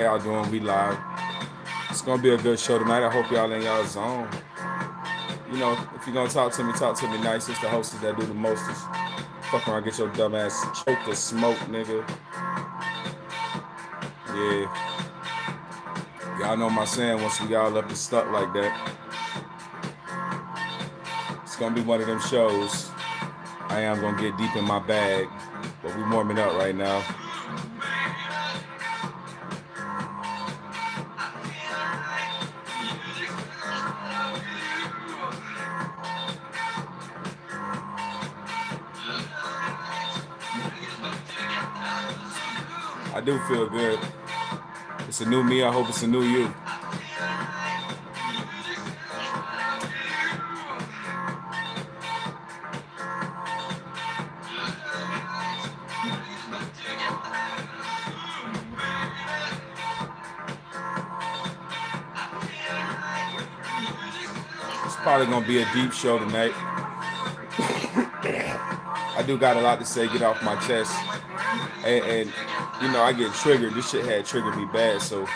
How y'all doing? We live. It's gonna be a good show tonight. I hope y'all in y'all zone. You know, if you're gonna talk to me nice. It's the hostess that do the mostest. Fuck around, get your dumb ass choked or smoke, nigga. Yeah, y'all know my saying. Once we all up and stuck like that, it's gonna be one of them shows. I am gonna get deep in my bag, but we warming up right now. I do feel good. It's a new me. I hope it's a new you. It's probably gonna be a deep show tonight. I do got a lot to say, get off my chest, and you know I get triggered. This shit had triggered me bad, so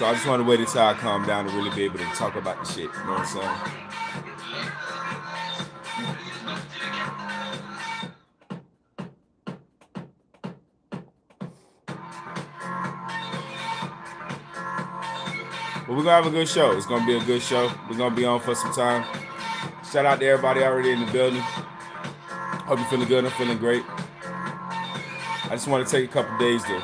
I just want to wait until I calm down to really be able to talk about the shit. You know what I'm saying? But we're gonna have a good show. It's gonna be a good show. We're gonna be on for some time. Shout out to everybody already in the building. Hope you're feeling good. I'm feeling great. I just want to take a couple days to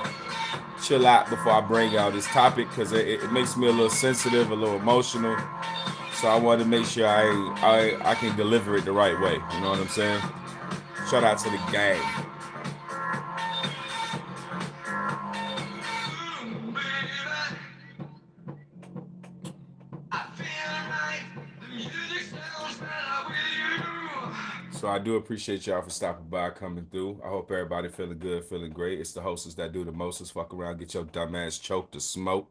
chill out before I bring out this topic because it makes me a little sensitive, a little emotional. So I want to make sure I can deliver it the right way. You know what I'm saying? Shout out to the gang. So I do appreciate y'all for stopping by, coming through. I hope everybody feeling good, feeling great. It's the hostess that do the mostest. Fuck around, get your dumb ass choked or smoke.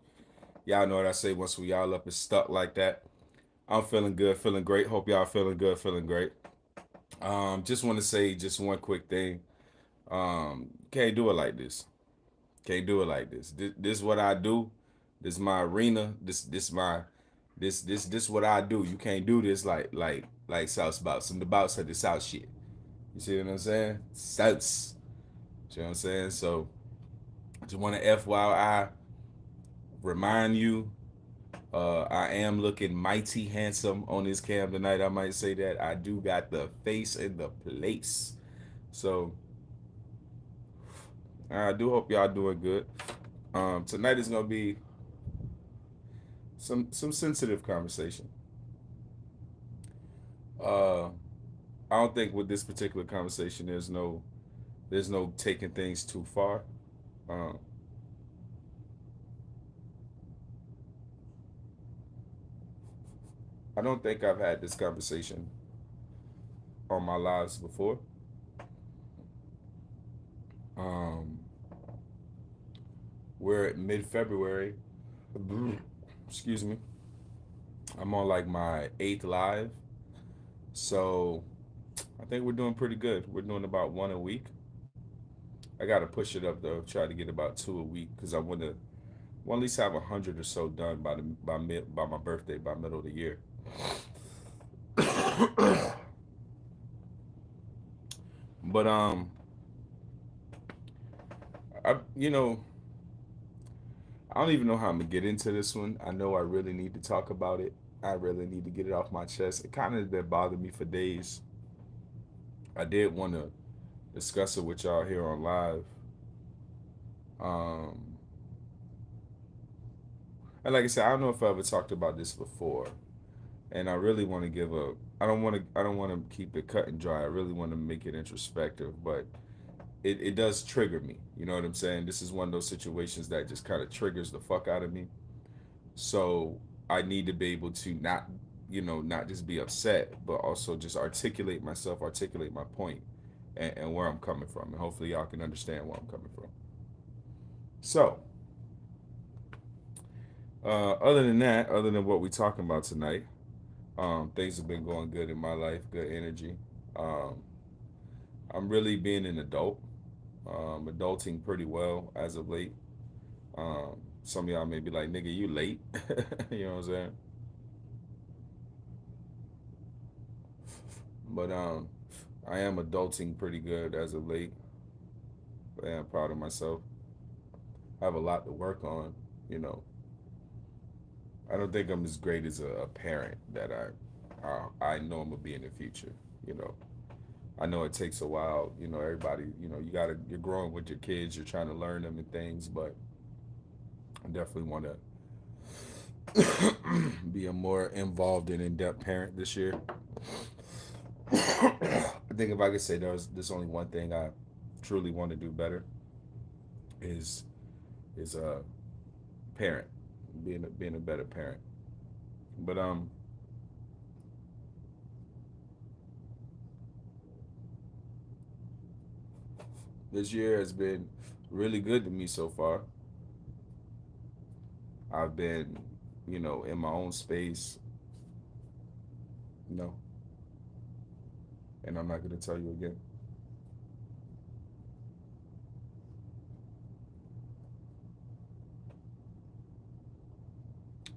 Y'all know what I say once we all up and stuck like that. I'm feeling good, feeling great. Hope y'all feeling good, feeling great. Just want to say just one quick thing. Can't do it like this. Can't do it like this. This is what I do. This is my arena. This what I do. You can't do this like South Bout. Some the bouts of the South shit. You see what I'm saying? Souths. You know what I'm saying? So just want to FYI remind you, I am looking mighty handsome on this cam tonight. I might say that. I do got the face in the place. So I do hope y'all doing good. Tonight is gonna be some sensitive conversation. Uh, I don't think with this particular conversation there's no taking things too far. Um, I don't think I've had this conversation on my lives before. Um, we're at mid February. Excuse me. I'm on like my eighth live, so I think we're doing pretty good. We're doing about one a week. I gotta push it up though. Try to get about two a week because I want at least have 100 or so done by my birthday, by middle of the year. But I I don't even know how I'm gonna get into this one. I know I really need to talk about it. I really need to get it off my chest. It kind of been bothering me for days. I did want to discuss it with y'all here on live. Um, and like I said, I don't know if I ever talked about this before, and I really want to give a. I don't want to keep it cut and dry. I really want to make it introspective, but it does trigger me. You know what I'm saying? This is one of those situations that just kind of triggers the fuck out of me. So I need to be able to not, not just be upset, but also just articulate myself, articulate my point, and where I'm coming from, and hopefully y'all can understand where I'm coming from. So, other than that, other than what we're talking about tonight, things have been going good in my life, good energy. Um, I'm really being an adult, adulting pretty well as of late. Some of y'all may be like, "Nigga, you late?" You know what I'm saying? But I am adulting pretty good as of late. I am proud of myself. I have a lot to work on. You know, I don't think I'm as great as a parent that I know I'm gonna be in the future. You know, I know it takes a while. You know, everybody. You know, you're growing with your kids. You're trying to learn them and things, but I definitely want to be a more involved and in-depth parent this year. I think if I could say there's only one thing I truly want to do better is is a parent, being a better parent. But this year has been really good to me so far. I've been, in my own space, you know, and I'm not gonna tell you again.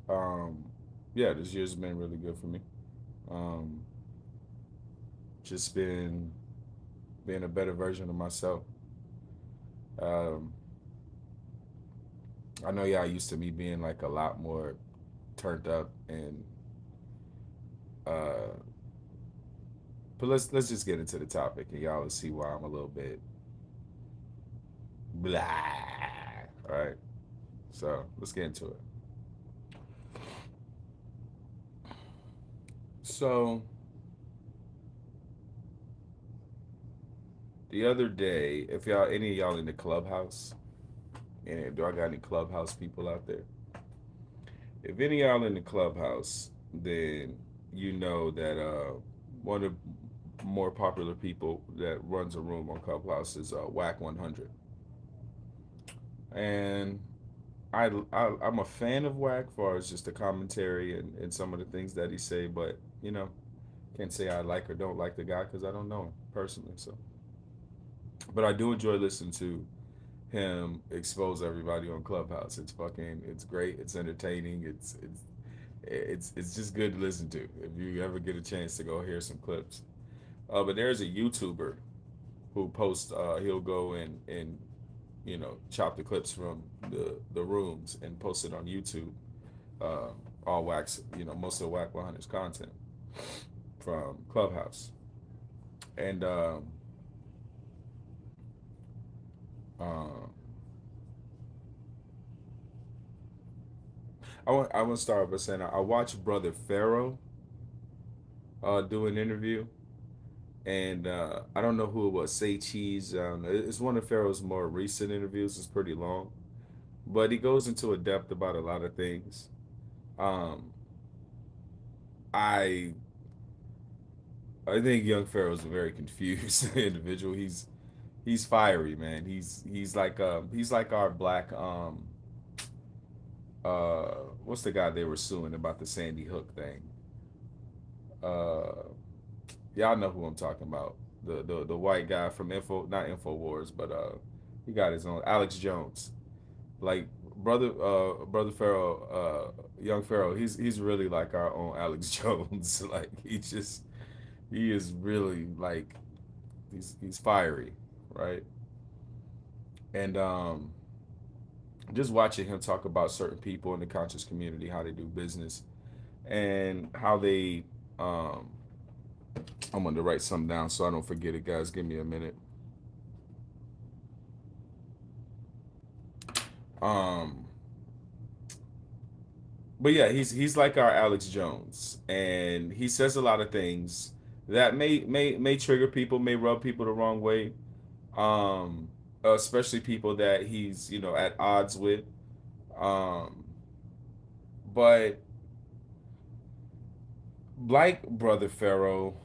Um, yeah, this year's been really good for me. Um, just been being a better version of myself. Um, I know y'all used to me being like a lot more turned up and uh but let's just get into the topic and y'all will see why I'm a little bit blah. All right. So let's get into it. So the other day, if y'all any of y'all in the clubhouse, and do I got any clubhouse people out there? If any of y'all in the clubhouse, then you know that one of the more popular people that runs a room on Clubhouse is Whack 100. And I'm a fan of Whack as far as just the commentary and some of the things that he say, but can't say I like or don't like the guy because I don't know him personally. So, but I do enjoy listening to him expose everybody on Clubhouse. It's great. It's entertaining. It's just good to listen to if you ever get a chance to go hear some clips. But there's a YouTuber who posts. He'll go and chop the clips from the rooms and post it on YouTube. Uh, all wax. Most of the Whack 100's content from Clubhouse. And um, I want to start by saying I watched Brother Pharaoh do an interview, and I don't know who it was. Say Cheese. It's one of Pharaoh's more recent interviews. It's pretty long, but he goes into a depth about a lot of things. Um, I I think young Pharaoh's a very confused individual. He's fiery, man. He's like our black what's the guy they were suing about the Sandy Hook thing? Uh y'all know who I'm talking about. The white guy from not Infowars, but he got his own Alex Jones. Like brother Pharaoh, young Pharaoh, he's really like our own Alex Jones. Like he is really like he's fiery, right? And just watching him talk about certain people in the conscious community, how they do business, and how they. Um, I'm going to write something down so I don't forget it, guys. Give me a minute. Um, but yeah, he's like our Alex Jones, and he says a lot of things that may trigger people, may rub people the wrong way. Um, Especially people that he's at odds with. Um, but like Brother Pharaoh,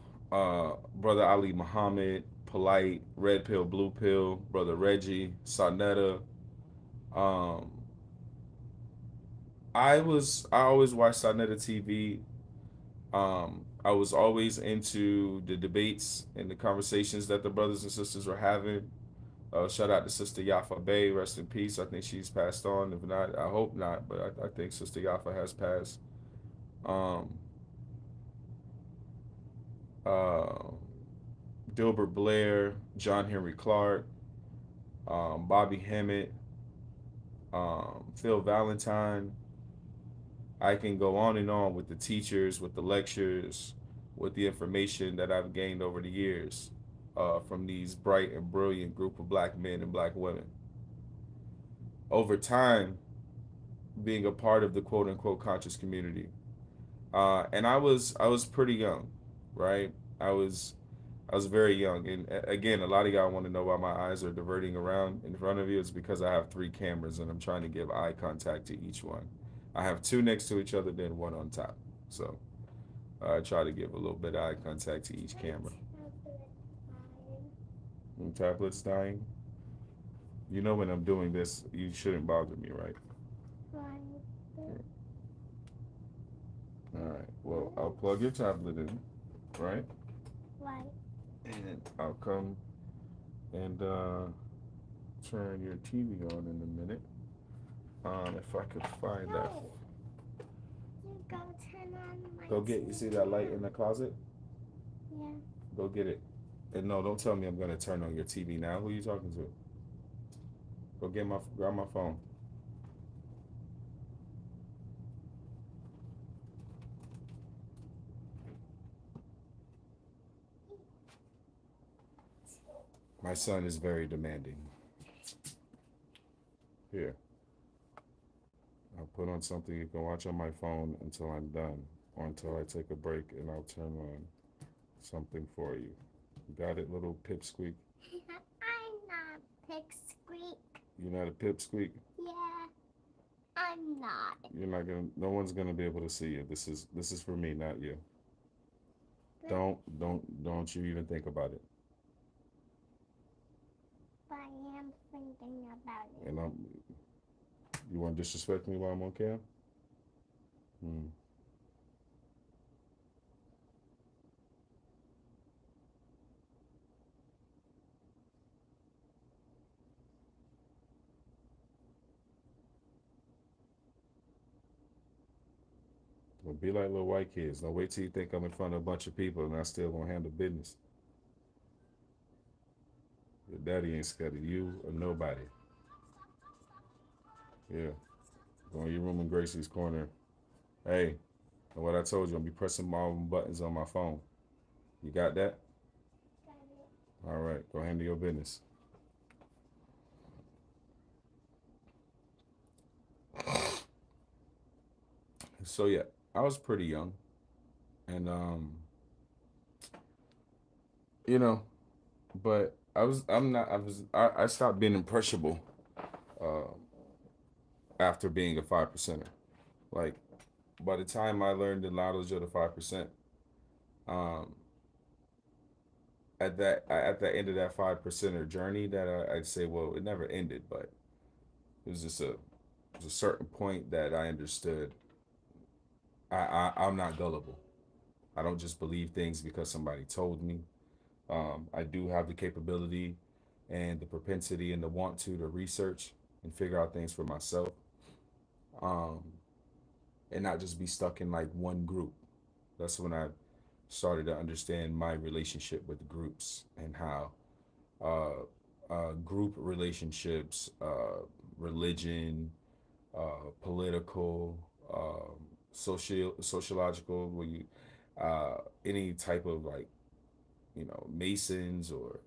Brother Ali Muhammad, Polite, Red Pill, Blue Pill, Brother Reggie, Sarnetta. Um, I always watch Sarnetta TV. I was always into the debates and the conversations that the brothers and sisters were having. Shout out to Sister Yafa Bay, rest in peace. I think she's passed on. If not, I hope not, but I think Sister Yafa has passed. Um, uh, Dilbert Blair, John Henry Clark, Bobby Hemmett, Phil Valentine. I can go on and on with the teachers, with the lectures, with the information that I've gained over the years from these bright and brilliant group of black men and black women. Over time, being a part of the quote unquote conscious community, and I was pretty young, right? I was I was very young, and again, a lot of y'all want to know why my eyes are diverting around in front of you. It's because I have three cameras, and I'm trying to give eye contact to each one. I have two next to each other, then one on top. So I try to give a little bit of eye contact to each camera. And tablet's dying. You know when I'm doing this, you shouldn't bother me, right? All right. Well, I'll plug your tablet in, right? And I'll come and turn your TV on in a minute. If I could find that. You go turn on my Go get. You see that light in the closet? Yeah. Go get it. And no, don't tell me I'm gonna turn on your TV now. Who are you talking to? Go grab my phone. My son is very demanding. Here, I'll put on something you can watch on my phone until I'm done, or until I take a break, and I'll turn on something for you. Got it, little pipsqueak? I'm not pig squeak. You're not a pipsqueak? Yeah, I'm not. You're not gonna. No one's gonna be able to see you. This is for me, not you. But, Don't you even think about it. but I am thinking about it. And you want to disrespect me while I'm on cam? Hmm. Well, be like little white kids. Don't wait till you think I'm in front of a bunch of people and I still gonna handle business. Your daddy ain't scared of you or nobody. Yeah. Go in your room in Gracie's corner. Hey, and what I told you, I'm be pressing all them buttons on my phone. You got that? Got All right. Go handle your business. So yeah, I was pretty young, and you know, but I'm not. I stopped being impressionable uh, after being a 5%er. Like by the time I learned the knowledge of the 5%, um, at the end of that 5%er journey, that I'd say, well, it never ended, but it was just a certain point that I understood. I'm not gullible. I don't just believe things because somebody told me. I do have the capability and the propensity and the want to research and figure out things for myself, um, and not just be stuck in like one group. That's when I started to understand my relationship with groups and how group relationships, religion, political, sociological, where you any type of like Masons or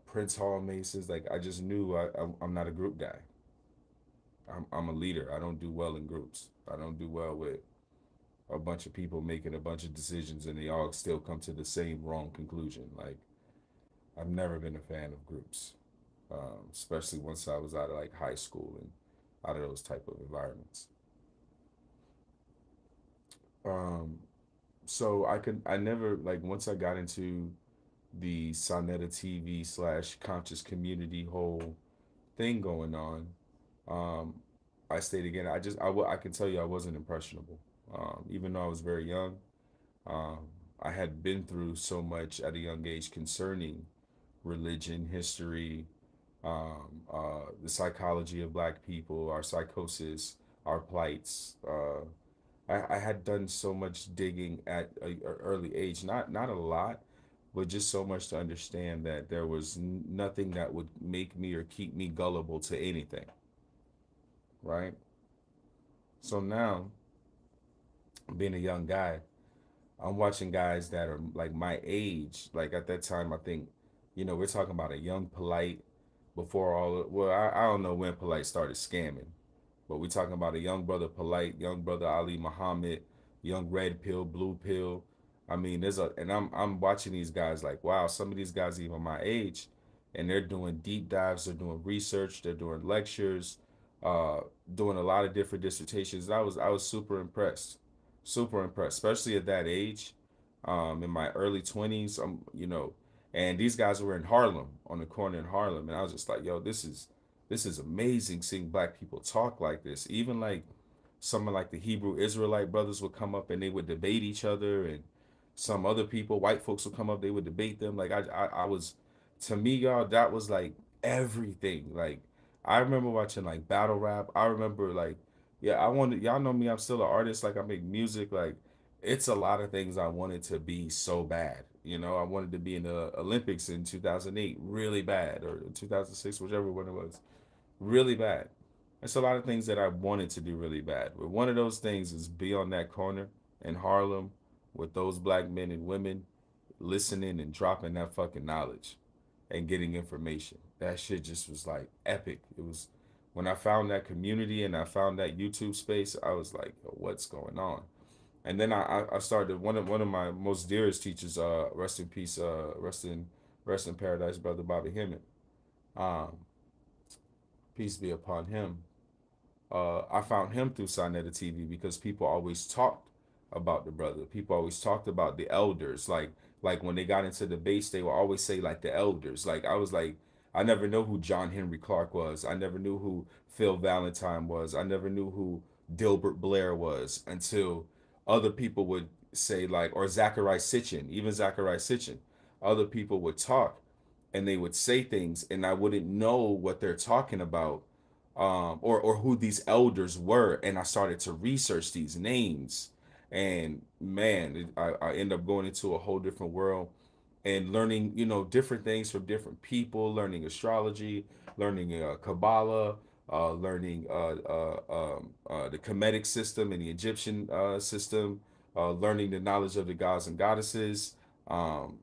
Prince Hall Masons. Like I just knew I'm not a group guy. I'm a leader. I don't do well in groups. I don't do well with a bunch of people making a bunch of decisions and they all still come to the same wrong conclusion. Like I've never been a fan of groups, especially once I was out of like high school and out of those type of environments. Um, so I never like once I got into the Sonetta TV / conscious community whole thing going on. Um, I stayed again. I can tell you I wasn't impressionable. Even though I was very young, Um, I had been through so much at a young age concerning religion, history, the psychology of Black people, our psychosis, our plights. I had done so much digging at a early age, not a lot, but just so much to understand that there was nothing that would make me or keep me gullible to anything, right? So now, being a young guy, I'm watching guys that are like my age. Like at that time, I think, we're talking about a young polite before well, I don't know when polite started scamming, but we're talking about a young brother polite, young brother Ali Muhammad, young red pill, blue pill. I mean, and I'm watching these guys like, wow, some of these guys even my age, and they're doing deep dives, they're doing research, they're doing lectures, uh, doing a lot of different dissertations. I was super impressed, especially at that age, in my early 20s. And these guys were in Harlem, on the corner in Harlem, and I was just like, yo, this is amazing seeing Black people talk like this. Even like some of like the Hebrew Israelite brothers would come up and they would debate each other, and some other people, white folks, would come up, they would debate them. Like I was, to me, y'all, that was like everything. Like I remember watching like battle rap. I remember like, yeah, I wanted, y'all know me, I'm still an artist. Like I make music. Like it's a lot of things I wanted to be so bad. I wanted to be in the Olympics in 2008 really bad, or 2006, whichever one it was, really bad. It's a lot of things that I wanted to do really bad. But one of those things is be on that corner in Harlem with those Black men and women listening and dropping that fucking knowledge and getting information. That shit just was like epic. It was when I found that community and I found that YouTube space, I was like, yo, what's going on? And then I started one of my most dearest teachers, rest in peace, rest in paradise, brother Bobby Hemmett. Um, Peace be upon him. I found him through Sinetta TV because people always talked about the brother. People always talked about the elders. Like when they got into debates, they would always say like the elders. Like I was like, I never knew who John Henry Clark was. I never knew who Phil Valentine was. I never knew who Dilbert Blair was until other people would say like, or Zachariah Sitchin, even Zachariah Sitchin. Other people would talk and they would say things and I wouldn't know what they're talking about, or who these elders were, and I started to research these names, and man, I end up going into a whole different world and learning, different things from different people, learning astrology, learning Kabbalah, learning the Kemetic system and the Egyptian learning the knowledge of the gods and goddesses. Um,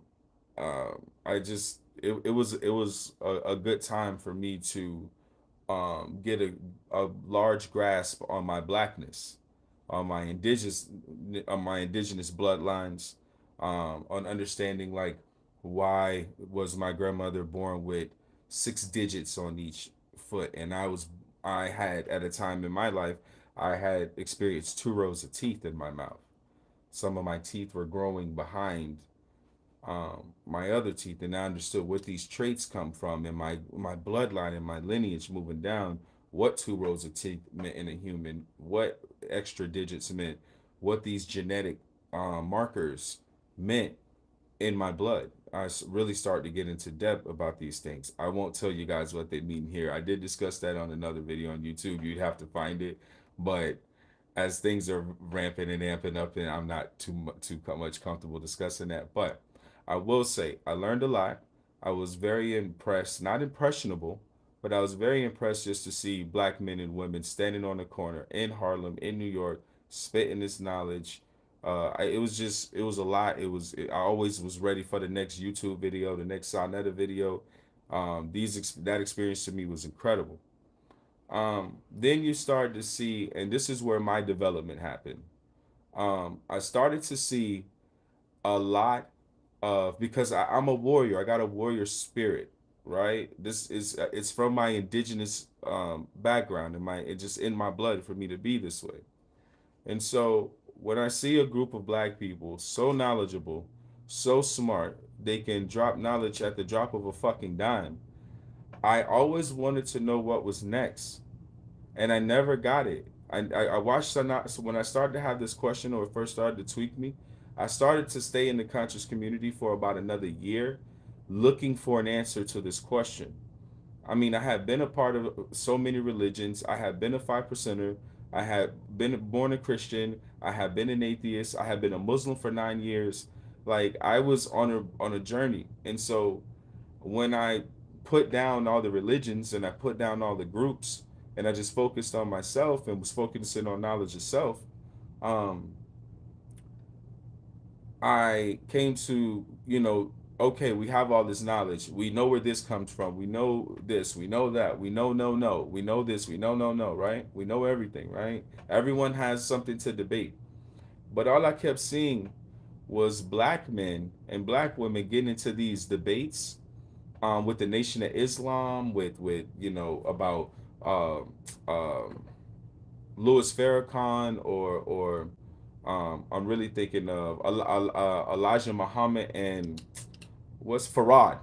I just it was a good time for me to get a large grasp on my blackness, on my indigenous bloodlines, on understanding like why was my grandmother born with 6 digits on each foot, and I had at a time in my life I had experienced 2 rows of teeth in my mouth. Some of my teeth were growing behind my other teeth, and I understood what these traits come from in my bloodline and my lineage moving down. What 2 rows of teeth meant in a human, what extra digits meant, what these genetic markers meant in my blood. Really started to get into depth about these things. I won't tell you guys what they mean here. I did discuss that on another video on YouTube. You'd have to find it, but as things are ramping and amping up, and I'm not too much comfortable discussing that. But I will say I learned a lot. I was very impressed, not impressionable, but I was very impressed just to see Black men and women standing on the corner in Harlem, in New York, spitting this knowledge. It was a lot. I always was ready for the next YouTube video, the next Sonetta video. That experience to me was incredible. Then you start to see, and this is where my development happened. I started to see a lot of, because I'm a warrior. I got a warrior spirit, right? It's from my indigenous background and it's just in my blood for me to be this way. And so when I see a group of Black people so knowledgeable, so smart, they can drop knowledge at the drop of a fucking dime. I always wanted to know what was next, and I never got it. I watched so when I started to have this question, or it first started to tweak me. I started to stay in the conscious community for about another year, looking for an answer to this question. I mean, I had been a part of so many religions. I had been a five percenter. I had been born a Christian. I had been an atheist. I had been a Muslim for 9 years. Like I was on a journey, and so when I put down all the religions and I put down all the groups, and I just focused on myself and was focusing on knowledge itself, um, I came to, okay, we have all this knowledge. We know where this comes from. We know this. We know that. We know no, no. We know this. We know no, no, right? We know everything, right? Everyone has something to debate. But all I kept seeing was black men and black women getting into these debates with the Nation of Islam, with about um, um, Louis Farrakhan or I'm really thinking of Elijah Muhammad and what's Farad.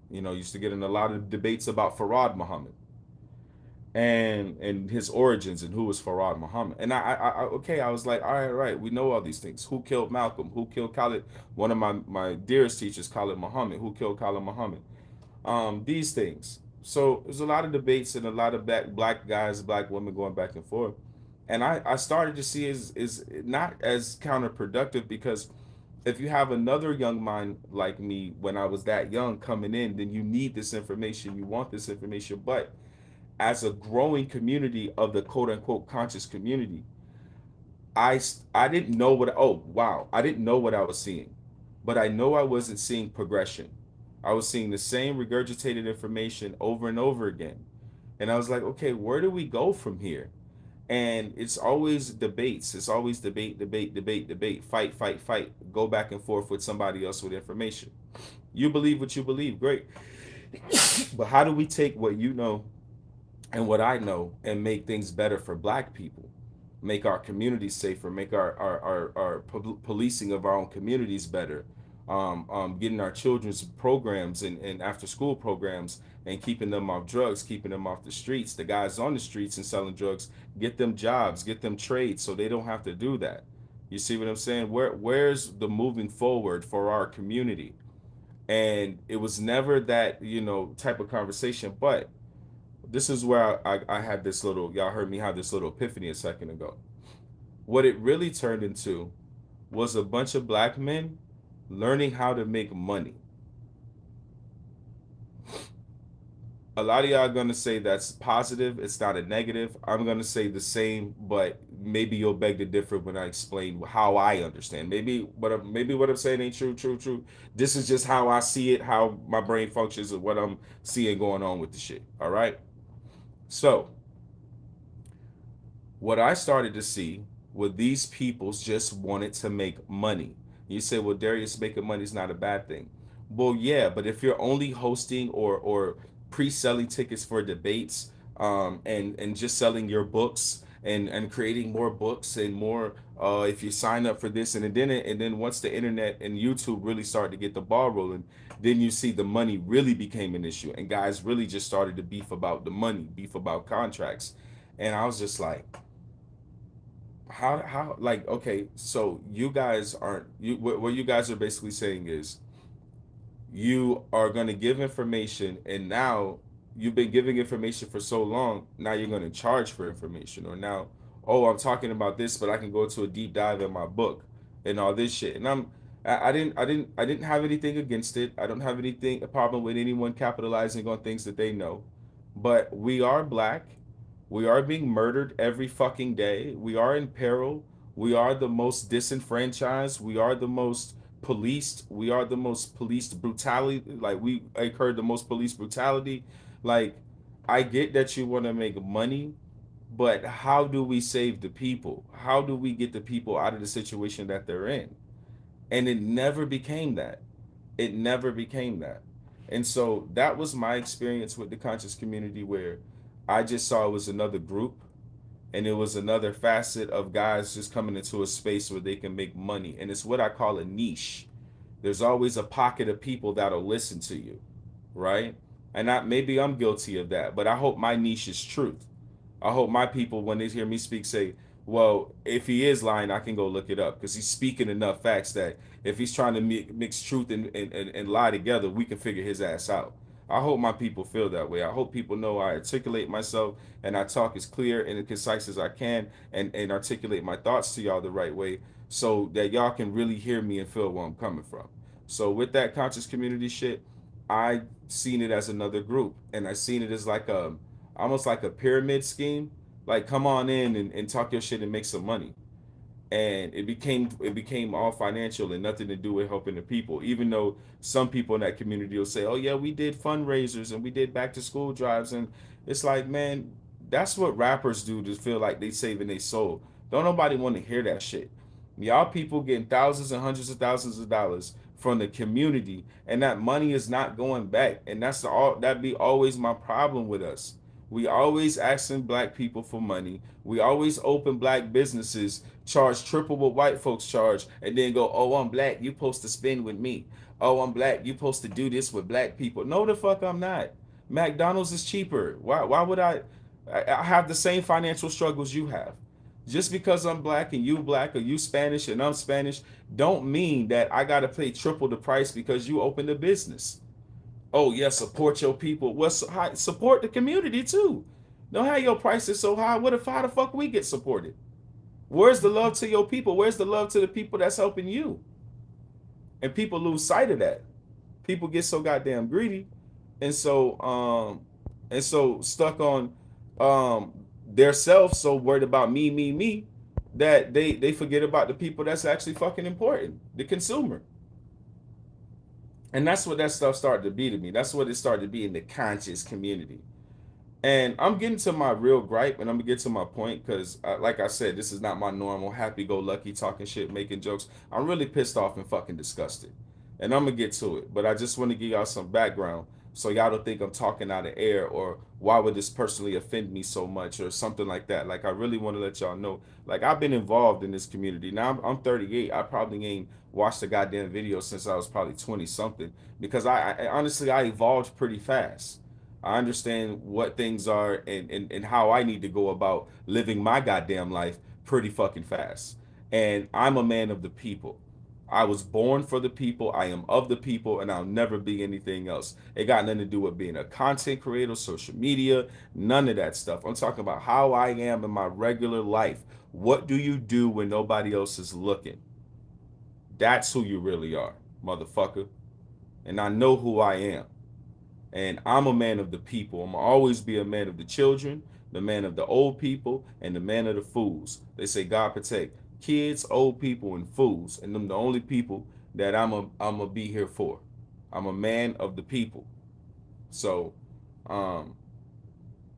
Used to get in a lot of debates about Farad Muhammad and his origins and who was Farad Muhammad. And I was like, all right, we know all these things. Who killed Malcolm? Who killed Khalid? One of my dearest teachers, Khalid Muhammad. Who killed Khalid Muhammad? These things. So there's a lot of debates and a lot of black guys, black women going back and forth. And I started to see is not as counterproductive because if you have another young mind like me when I was that young coming in, then you need this information, you want this information. But as a growing community of the quote unquote conscious community, I didn't know what, oh wow, I didn't know what I was seeing, but I know I wasn't seeing progression. I was seeing the same regurgitated information over and over again. And I was like, okay, where do we go from here? And it's always debates. It's always debate, debate, debate, debate, fight, fight, fight, go back and forth with somebody else with information. You believe what you believe, great. But how do we take what you know and what I know and make things better for black people? Make our communities safer, make our policing of our own communities better, getting our children's programs and after school programs and keeping them off drugs, keeping them off the streets. The guys on the streets and selling drugs, get them jobs, get them trades so they don't have to do that. You see what I'm saying? Where's the moving forward for our community? And it was never that, type of conversation. But this is where I had this little, y'all heard me have this little epiphany a second ago. What it really turned into was a bunch of black men learning how to make money. A lot of y'all are gonna say that's positive. It's not a negative. I'm gonna say the same, but maybe you'll beg to differ when I explain how I understand. Maybe what I'm saying ain't true, true, true. This is just how I see it, how my brain functions, and what I'm seeing going on with the shit. All right. So what I started to see were these peoples just wanted to make money. You say, well, Darius, making money is not a bad thing. Well, yeah, but if you're only hosting or pre-selling tickets for debates, and just selling your books and creating more books and more, if you sign up for this and then once the internet and YouTube really started to get the ball rolling, then you see the money really became an issue and guys really just started to beef about the money, beef about contracts. And I was just like, how like, okay, so you guys aren't, what you guys are basically saying is you are going to give information, and now you've been giving information for so long, now you're going to charge for information. Or now, oh, I'm talking about this, but I can go to a deep dive in my book and all this shit. And I didn't have anything against it. I don't have anything, a problem with anyone capitalizing on things that they know. But we are black. We are being murdered every fucking day. We are in peril. We are the most disenfranchised. We are the most policed. We are the most policed brutality. Like, we incurred the most police brutality. Like, I get that you want to make money, but how do we save the people? How do we get the people out of the situation that they're in? And it never became that. It never became that. And so that was my experience with the conscious community, where I just saw it was another group and it was another facet of guys just coming into a space where they can make money. And it's what I call a niche. There's always a pocket of people that'll listen to you, right? And maybe I'm guilty of that, but I hope my niche is truth. I hope my people, when they hear me speak, say, Well, if he is lying, I can go look it up because he's speaking enough facts that if he's trying to mix truth and lie together, we can figure his ass out. I hope my people feel that way. I hope people know I articulate myself and I talk as clear and as concise as I can and articulate my thoughts to y'all the right way so that y'all can really hear me and feel where I'm coming from. So with that conscious community shit, I seen it as another group and I seen it as like a almost like a pyramid scheme. Like come on in and talk your shit and make some money. And it became all financial and nothing to do with helping the people. Even though some people in that community will say, "Oh yeah, we did fundraisers and we did back to school drives," and it's like, man, that's what rappers do to feel like they saving their soul. Don't nobody want to hear that shit. Y'all people getting thousands and hundreds of thousands of dollars from the community, and that money is not going back. And that be always my problem with us. We always asking black people for money. We always open black businesses, charge triple what white folks charge, and then go, "Oh, I'm black. You supposed to spend with me. Oh, I'm black. You supposed to do this with black people." No, the fuck, I'm not. McDonald's is cheaper. Why would I have the same financial struggles you have? Just because I'm black and you black or you Spanish and I'm Spanish, don't mean that I gotta pay triple the price because you opened a business. Oh yeah, support your people. Well, support the community too. Don't have your prices so high. What if how the fuck we get supported? Where's the love to your people? Where's the love to the people that's helping you? And people lose sight of that. People get so goddamn greedy, and so stuck on their self, so worried about me, that they forget about the people that's actually fucking important, the consumer. And that's what that stuff started to be to me. That's what it started to be in the conscious community. And I'm getting to my real gripe, and I'm gonna get to my point because, like I said, this is not my normal happy-go-lucky talking shit, making jokes. I'm really pissed off and fucking disgusted, and I'm gonna get to it. But I just want to give y'all some background so y'all don't think I'm talking out of air or why would this personally offend me so much or something like that. Like I really want to let y'all know, like I've been involved in this community. Now I'm 38. I probably ain't watched a goddamn video since I was probably 20 something because I honestly I evolved pretty fast. I understand what things are and how I need to go about living my goddamn life pretty fucking fast. And I'm a man of the people. I was born for the people. I am of the people, and I'll never be anything else. It got nothing to do with being a content creator, social media, none of that stuff. I'm talking about how I am in my regular life. What do you do when nobody else is looking? That's who you really are, motherfucker. And I know who I am. And I'm a man of the people. I'm gonna always be a man of the children, the man of the old people, and the man of the fools. They say God protect kids, old people, and fools, and them the only people that I'm a be here for. I'm a man of the people. So, um,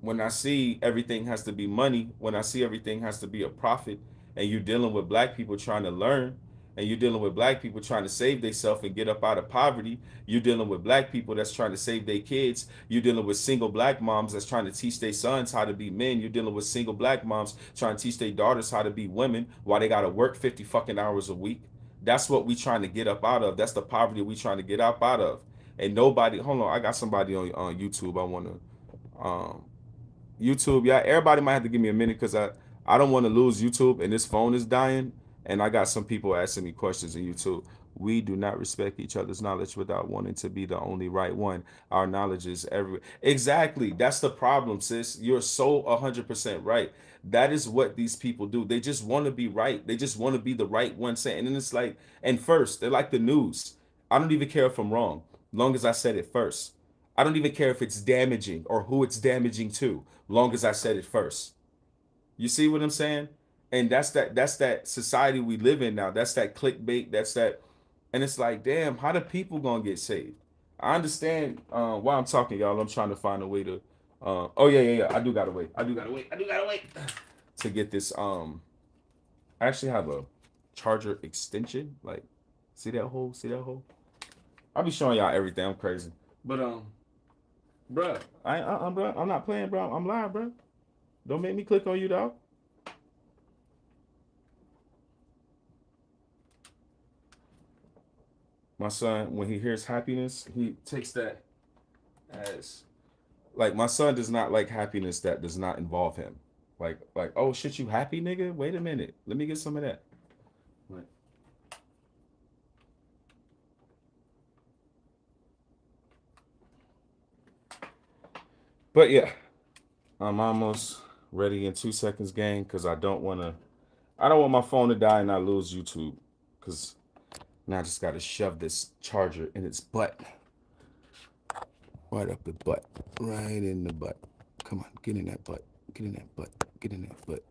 when I see everything has to be money, when I see everything has to be a profit, and you're dealing with black people trying to learn, and you're dealing with black people trying to save themselves and get up out of poverty, you're dealing with black people that's trying to save their kids, you're dealing with single black moms that's trying to teach their sons how to be men, you're dealing with single black moms trying to teach their daughters how to be women while they gotta work 50 fucking hours a week. That's what we trying to get up out of. That's the poverty we trying to get up out of. And nobody, hold on, I got somebody on YouTube I want to YouTube, yeah, everybody might have to give me a minute because I don't want to lose YouTube and this phone is dying. And I got some people asking me questions in YouTube. We do not respect each other's knowledge without wanting to be the only right one. Our knowledge is every exactly. That's the problem, sis. You're so 100% right. That is what these people do. They just want to be right. They just want to be the right one saying. And then it's like, and first, they're like the news. I don't even care if I'm wrong, long as I said it first. I don't even care if it's damaging or who it's damaging to, long as I said it first. You see what I'm saying? And that's that society we live in now. That's that clickbait. That's that, and it's like, damn, how the people gonna get saved? I understand why I'm talking, y'all. I'm trying to find a way to. Oh yeah. I do gotta wait. I do gotta wait to get this. I actually have a charger extension. Like, see that hole? See that hole? I'll be showing y'all everything. I'm crazy, but bruh, bruh, I'm not playing, bro. I'm live, bro. Don't make me click on you, dog. My son, when he hears happiness, he takes that as like my son does not like happiness that does not involve him. Like, oh shit, you happy, nigga? Wait a minute, let me get some of that. Right. But yeah, I'm almost ready in 2 seconds, gang, because I don't want my phone to die and I lose YouTube. Because now I just got to shove this charger in its butt. Right up the butt. Right in the butt. Come on, get in that butt. Get in that butt. Get in that butt.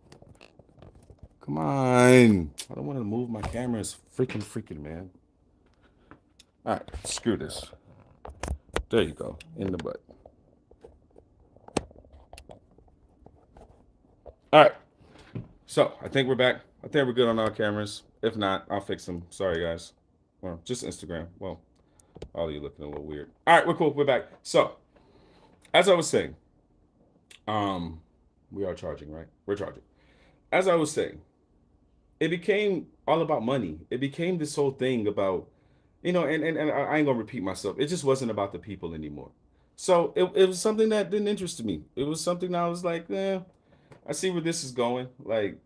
Come on. I don't want to move my camera. It's freaking, man. All right, screw this. There you go. In the butt. All right. So I think we're back. I think we're good on our cameras. If not, I'll fix them. Sorry, guys. Well, just Instagram. Well, all of you looking a little weird. All right, we're cool. We're back. So, as I was saying, um, we are charging, right? We're charging. As I was saying, it became all about money. It became this whole thing about, and I ain't gonna repeat myself. It just wasn't about the people anymore. So it was something that didn't interest me. It was something that I was like, I see where this is going. Like,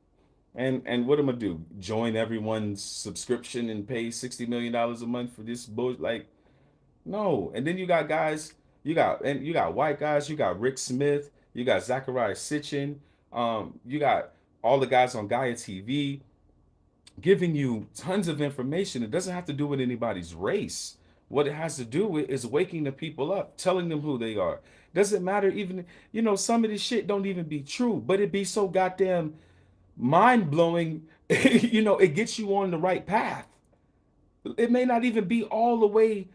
and what am I do? Join everyone's subscription and pay $60 million a month for this bullshit? Like, no. And then you got guys, you got white guys, you got Rick Smith, you got Zachariah Sitchin, you got all the guys on Gaia TV giving you tons of information. It doesn't have to do with anybody's race. What it has to do with is waking the people up, telling them who they are. Doesn't matter even, some of this shit don't even be true, but it be so goddamn mind blowing. It gets you on the right path. It may not even be all the way,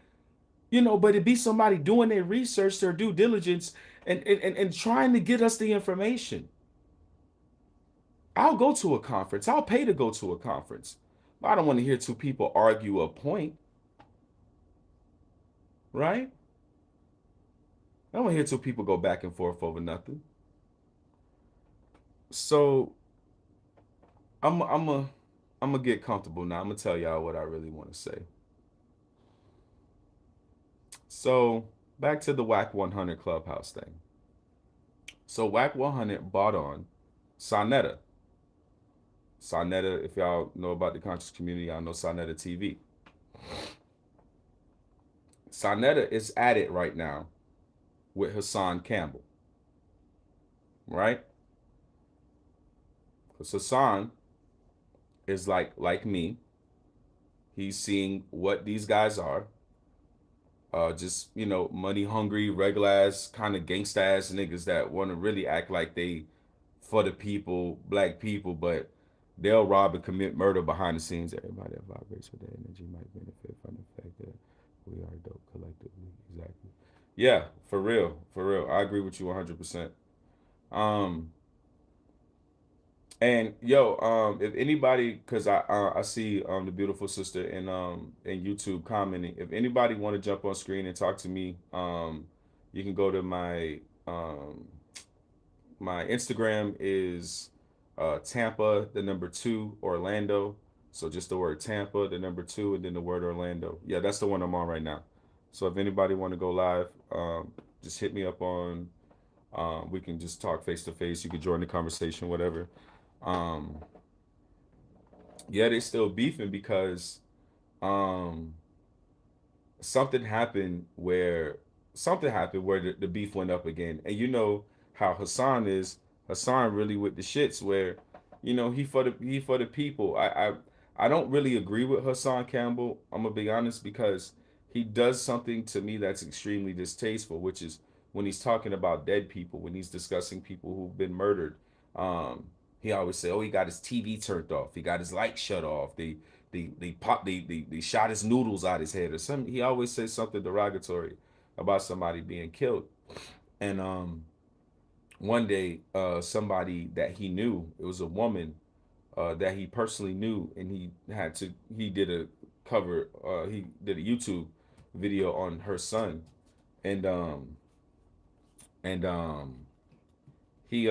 but it be somebody doing their research, their due diligence, and trying to get us the information. I'll go to a conference. I'll pay to go to a conference. But I don't want to hear two people argue a point, right? I don't want to hear two people go back and forth over nothing. So I'm gonna get comfortable now. I'm gonna tell y'all what I really want to say. So back to the WAC 100 Clubhouse thing. So WAC 100 bought on Sonetta. Sonetta, if y'all know about the conscious community, y'all know Sonetta TV. Sonetta is at it right now with Hassan Campbell, right? Because Hassan is like me. He's seeing what these guys are. Just money hungry, regular ass kind of gangsta ass niggas that want to really act like they for the people, black people, but they'll rob and commit murder behind the scenes. Everybody that vibrates with that energy might benefit from the fact that we are dope collectively. Exactly. Yeah, for real, for real. I agree with you 100%. Um, and yo, if anybody, cause I see the beautiful sister in YouTube commenting. If anybody want to jump on screen and talk to me, you can go to my Instagram is Tampa the number 2 Orlando. So just the word Tampa the number 2 and then the word Orlando. Yeah, that's the one I'm on right now. So if anybody want to go live, just hit me up on. We can just talk face to face. You can join the conversation, whatever. Um, yeah, they still beefing because um, something happened where the beef went up again. And you know how Hassan is. Hassan really with the shits where, he for the people. I don't really agree with Hassan Campbell. I'm gonna be honest because he does something to me that's extremely distasteful, which is when he's talking about dead people, when he's discussing people who've been murdered. Um, he always say, "Oh, he got his TV turned off. He got his light shut off. They shot his noodles out his head or something." He always says something derogatory about somebody being killed. And one day, somebody that he knew, it was a woman that he personally knew, and he did a he did a YouTube video on her son, and and he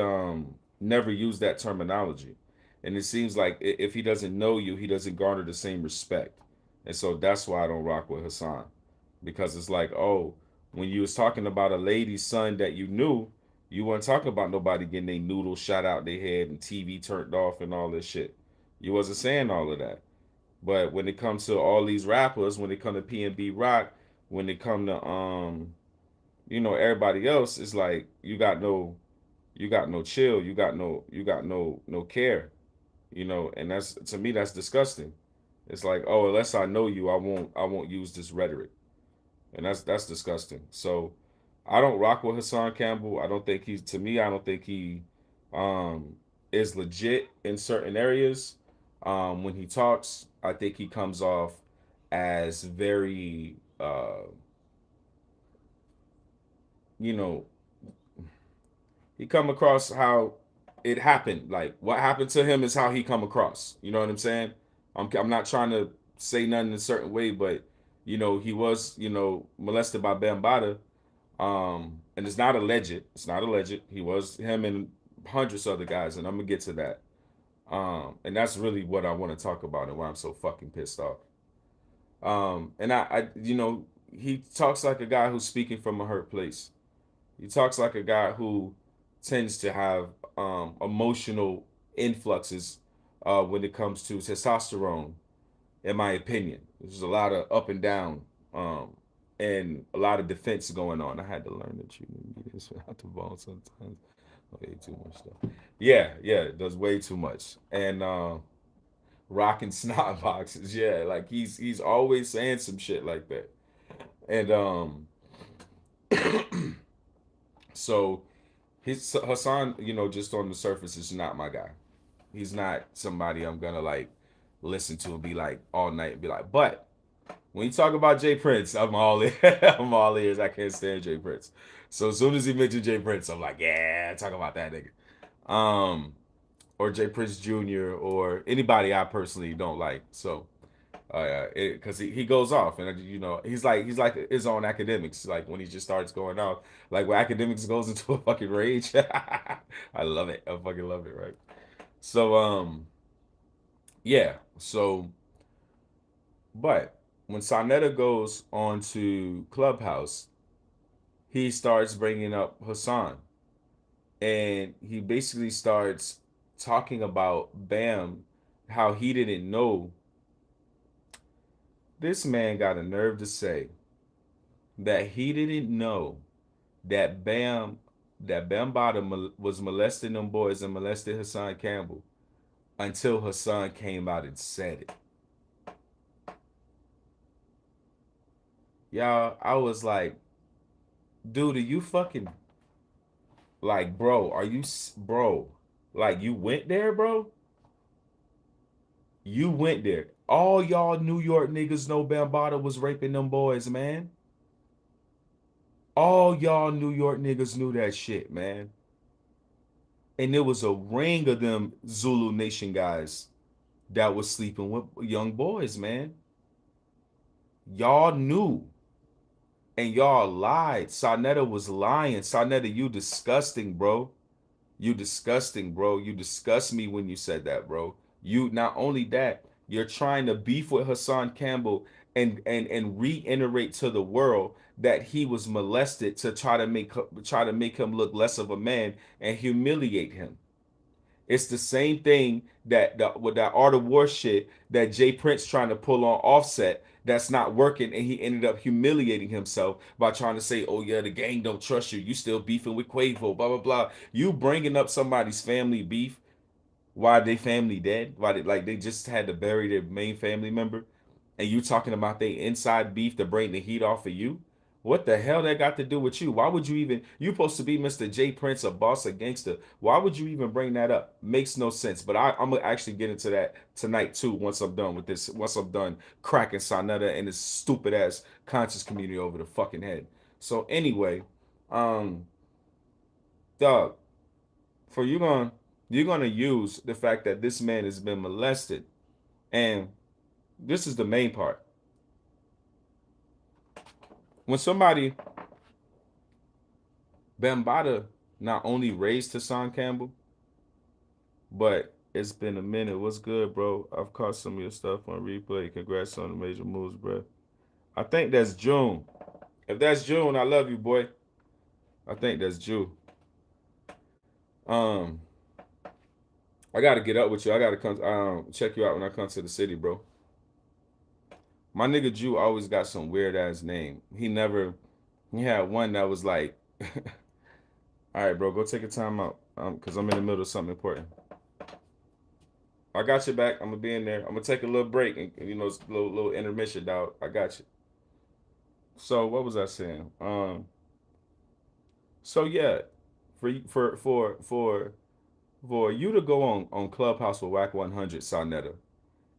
never used that terminology, and it seems like if he doesn't know you, he doesn't garner the same respect, and so that's why I don't rock with Hassan, because it's like, oh, when you was talking about a lady's son that you knew, You weren't talking about nobody getting their noodles shot out their head and TV turned off and all this shit. You wasn't saying all of that. But when it comes to all these rappers, when it come to PNB Rock, when it come to everybody else, it's like you got no chill, you got no care, and that's to me that's disgusting. It's like, oh, unless I know you, I won't use this rhetoric, and that's disgusting. So I don't rock with Hassan Campbell. I don't think he's to me. I don't think he um, is legit in certain areas. When he talks, I think he comes off as very, you know, he come across how it happened. Like what happened to him is how he come across. You know what I'm saying? I'm not trying to say nothing in a certain way, but he was molested by Bambata. And it's not alleged. It's not alleged. He was him and hundreds of other guys, and I'm gonna get to that. And that's really what I want to talk about and why I'm so fucking pissed off. And he talks like a guy who's speaking from a hurt place. He talks like a guy who tends to have emotional influxes when it comes to testosterone, in my opinion. There's a lot of up and down and a lot of defense going on. I had to learn that you need this without the ball sometimes. Way too much stuff. Yeah, it does way too much. And rocking snot boxes, yeah, like he's always saying some shit like that. And so his Hassan, just on the surface, is not my guy. He's not somebody I'm gonna like listen to and be like all night and be like. But when you talk about Jay Prince, I'm all I'm all ears. I can't stand Jay Prince. So as soon as he mentioned Jay Prince, I'm like, yeah, talk about that nigga. Or Jay Prince Jr. or anybody I personally don't like. So because he goes off and he's like his own academics. Like when he just starts going off, like when academics goes into a fucking rage. I love it. I fucking love it. Right. So yeah. So but when Sonetta goes on to Clubhouse, he starts bringing up Hassan, and he basically starts talking about Bam, how he didn't know. This man got a nerve to say that he didn't know that Bam Bada was molesting them boys and molested Hassan Campbell until Hassan came out and said it. Y'all, I was like, dude, are you fucking like, bro? Are you, bro? Like, you went there, bro? You went there. All y'all New York niggas know Bambaataa was raping them boys, man. All y'all New York niggas knew that shit, man. And there was a ring of them Zulu Nation guys that was sleeping with young boys, man. Y'all knew. And y'all lied. Sonetta was lying. Sonetta, you disgusting, bro. You disgusting, bro. You disgust me when you said that, bro. You not only that, you're trying to beef with Hassan Campbell and reiterate to the world that he was molested to try to make him look less of a man and humiliate him. It's the same thing with that Art of War shit that Jay Prince trying to pull on Offset that's not working, and he ended up humiliating himself by trying to say, "Oh yeah, the gang don't trust you. You still beefing with Quavo, blah blah blah." You bringing up somebody's family beef. Why they family dead? Why they just had to bury their main family member, and you talking about they inside beef to bring the heat off of you? What the hell that got to do with you? Why would you even? You supposed to be Mr. J Prince, a boss, a gangster. Why would you even bring that up? Makes no sense. But I'm gonna actually get into that tonight too. Once I'm done with this, once I'm done cracking Sonetta and this stupid ass conscious community over the fucking head. So anyway, um, Doug, for you're gonna use the fact that this man has been molested, and this is the main part. When somebody Bambata not only raised Hassan Campbell, but it's been a minute. What's good, bro? I've caught some of your stuff on replay. Congrats on the major moves, bro. I think that's June. If that's June, I love you, boy. I think that's June. Um, I gotta get up with you. I gotta come check you out when I come to the city, bro. My nigga Jew always got some weird ass name. He had one that was like, all right, bro, go take a time out. Cause I'm in the middle of something important. I got you back. I'm gonna be in there. I'm gonna take a little break and it's a little intermission, dog. I got you. So what was I saying? So yeah, for you to go on Clubhouse with Whack 100 Sonetta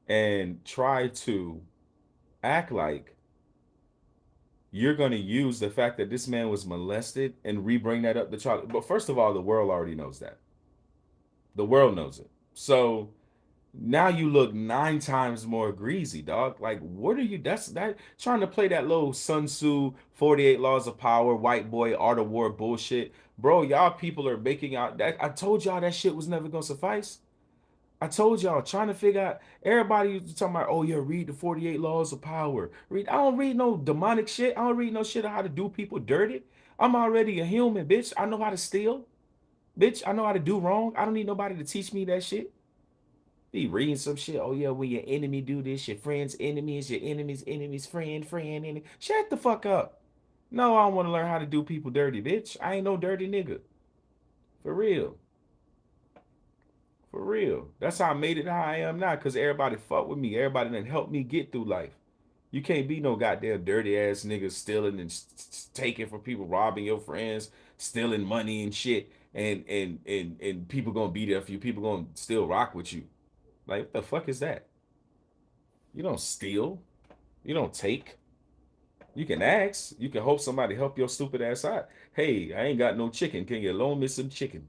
and try to act like you're gonna use the fact that this man was molested and re-bring that up to Charlie. But first of all, the world already knows that. The world knows it. So now you look 9 times more greasy, dog. Like, what are you? That's that trying to play that little Sun Tzu 48 Laws of Power, white boy, art of war bullshit. Bro, y'all people are making out that I told y'all that shit was never gonna suffice. I told y'all trying to figure out everybody talking about, oh yeah, read the 48 laws of power. Read, I don't read no demonic shit. I don't read no shit on how to do people dirty. I'm already a human, bitch. I know how to steal. Bitch, I know how to do wrong. I don't need nobody to teach me that shit. Be reading some shit. Oh yeah, when your enemy do this, your friend's enemy is your enemy's friend, enemy. Shut the fuck up. No, I don't want to learn how to do people dirty, bitch. I ain't no dirty nigga. For real. For real. That's how I made it how I am now. Cause everybody fuck with me. Everybody that helped me get through life. You can't be no goddamn dirty ass nigga stealing and taking from people, robbing your friends, stealing money and shit. And people gonna be there for you. People gonna still rock with you. Like what the fuck is that? You don't steal. You don't take. You can ask. You can hope somebody help your stupid ass out. Hey, I ain't got no chicken. Can you loan me some chicken?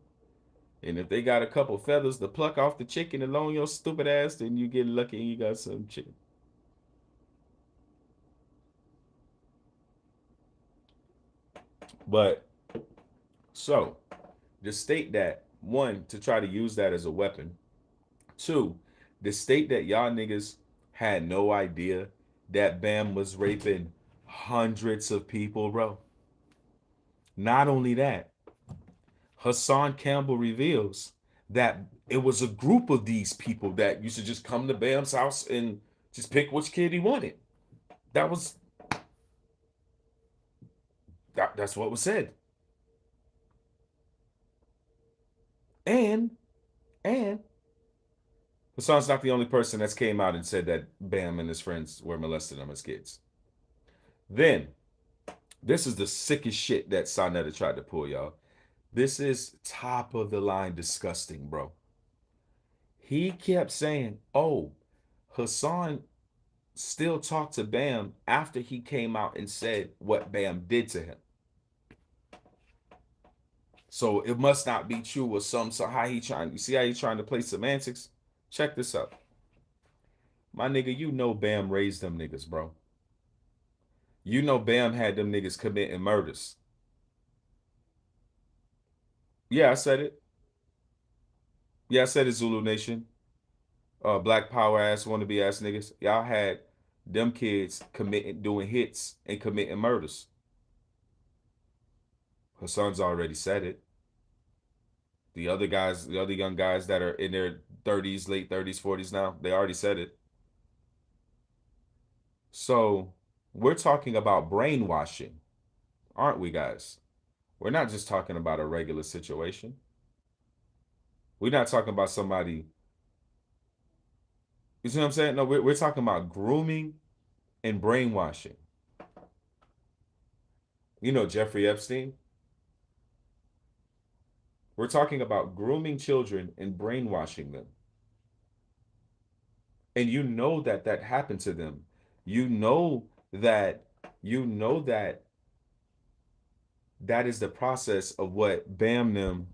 And if they got a couple feathers to pluck off the chicken and loan your stupid ass, then you get lucky and you got some chicken. But so the state that one to try to use that as a weapon, two, the state that y'all niggas had no idea that Bam was raping hundreds of people, bro. Not only that, Hassan Campbell reveals that it was a group of these people that used to just come to Bam's house and just pick which kid he wanted. That was that's what was said. And and Hassan's not the only person that's came out and said that Bam and his friends were molesting them as kids. Then this is the sickest shit that Sonetta tried to pull, y'all. This is top of the line disgusting, bro. He kept saying, "Oh, Hassan still talked to Bam after he came out and said what Bam did to him. So it must not be true or some so how he trying you see how he trying to play semantics? Check this out. My nigga, you know Bam raised them niggas, bro. You know Bam had them niggas committing murders. Yeah, I said it. Yeah, I said it, Zulu Nation. Black power ass wannabe ass niggas. Y'all had them kids committing doing hits and committing murders. Hassan's already said it. The other guys, the other young guys that are in their 30s, late 30s, 40s now, they already said it. So we're talking about brainwashing, aren't we, guys? We're not just talking about a regular situation. We're not talking about somebody, you see what I'm saying? No, we're talking about grooming and brainwashing. You know, Jeffrey Epstein. We're talking about grooming children and brainwashing them. And you know that that happened to them. You know that, you know that that is the process of what Bam them.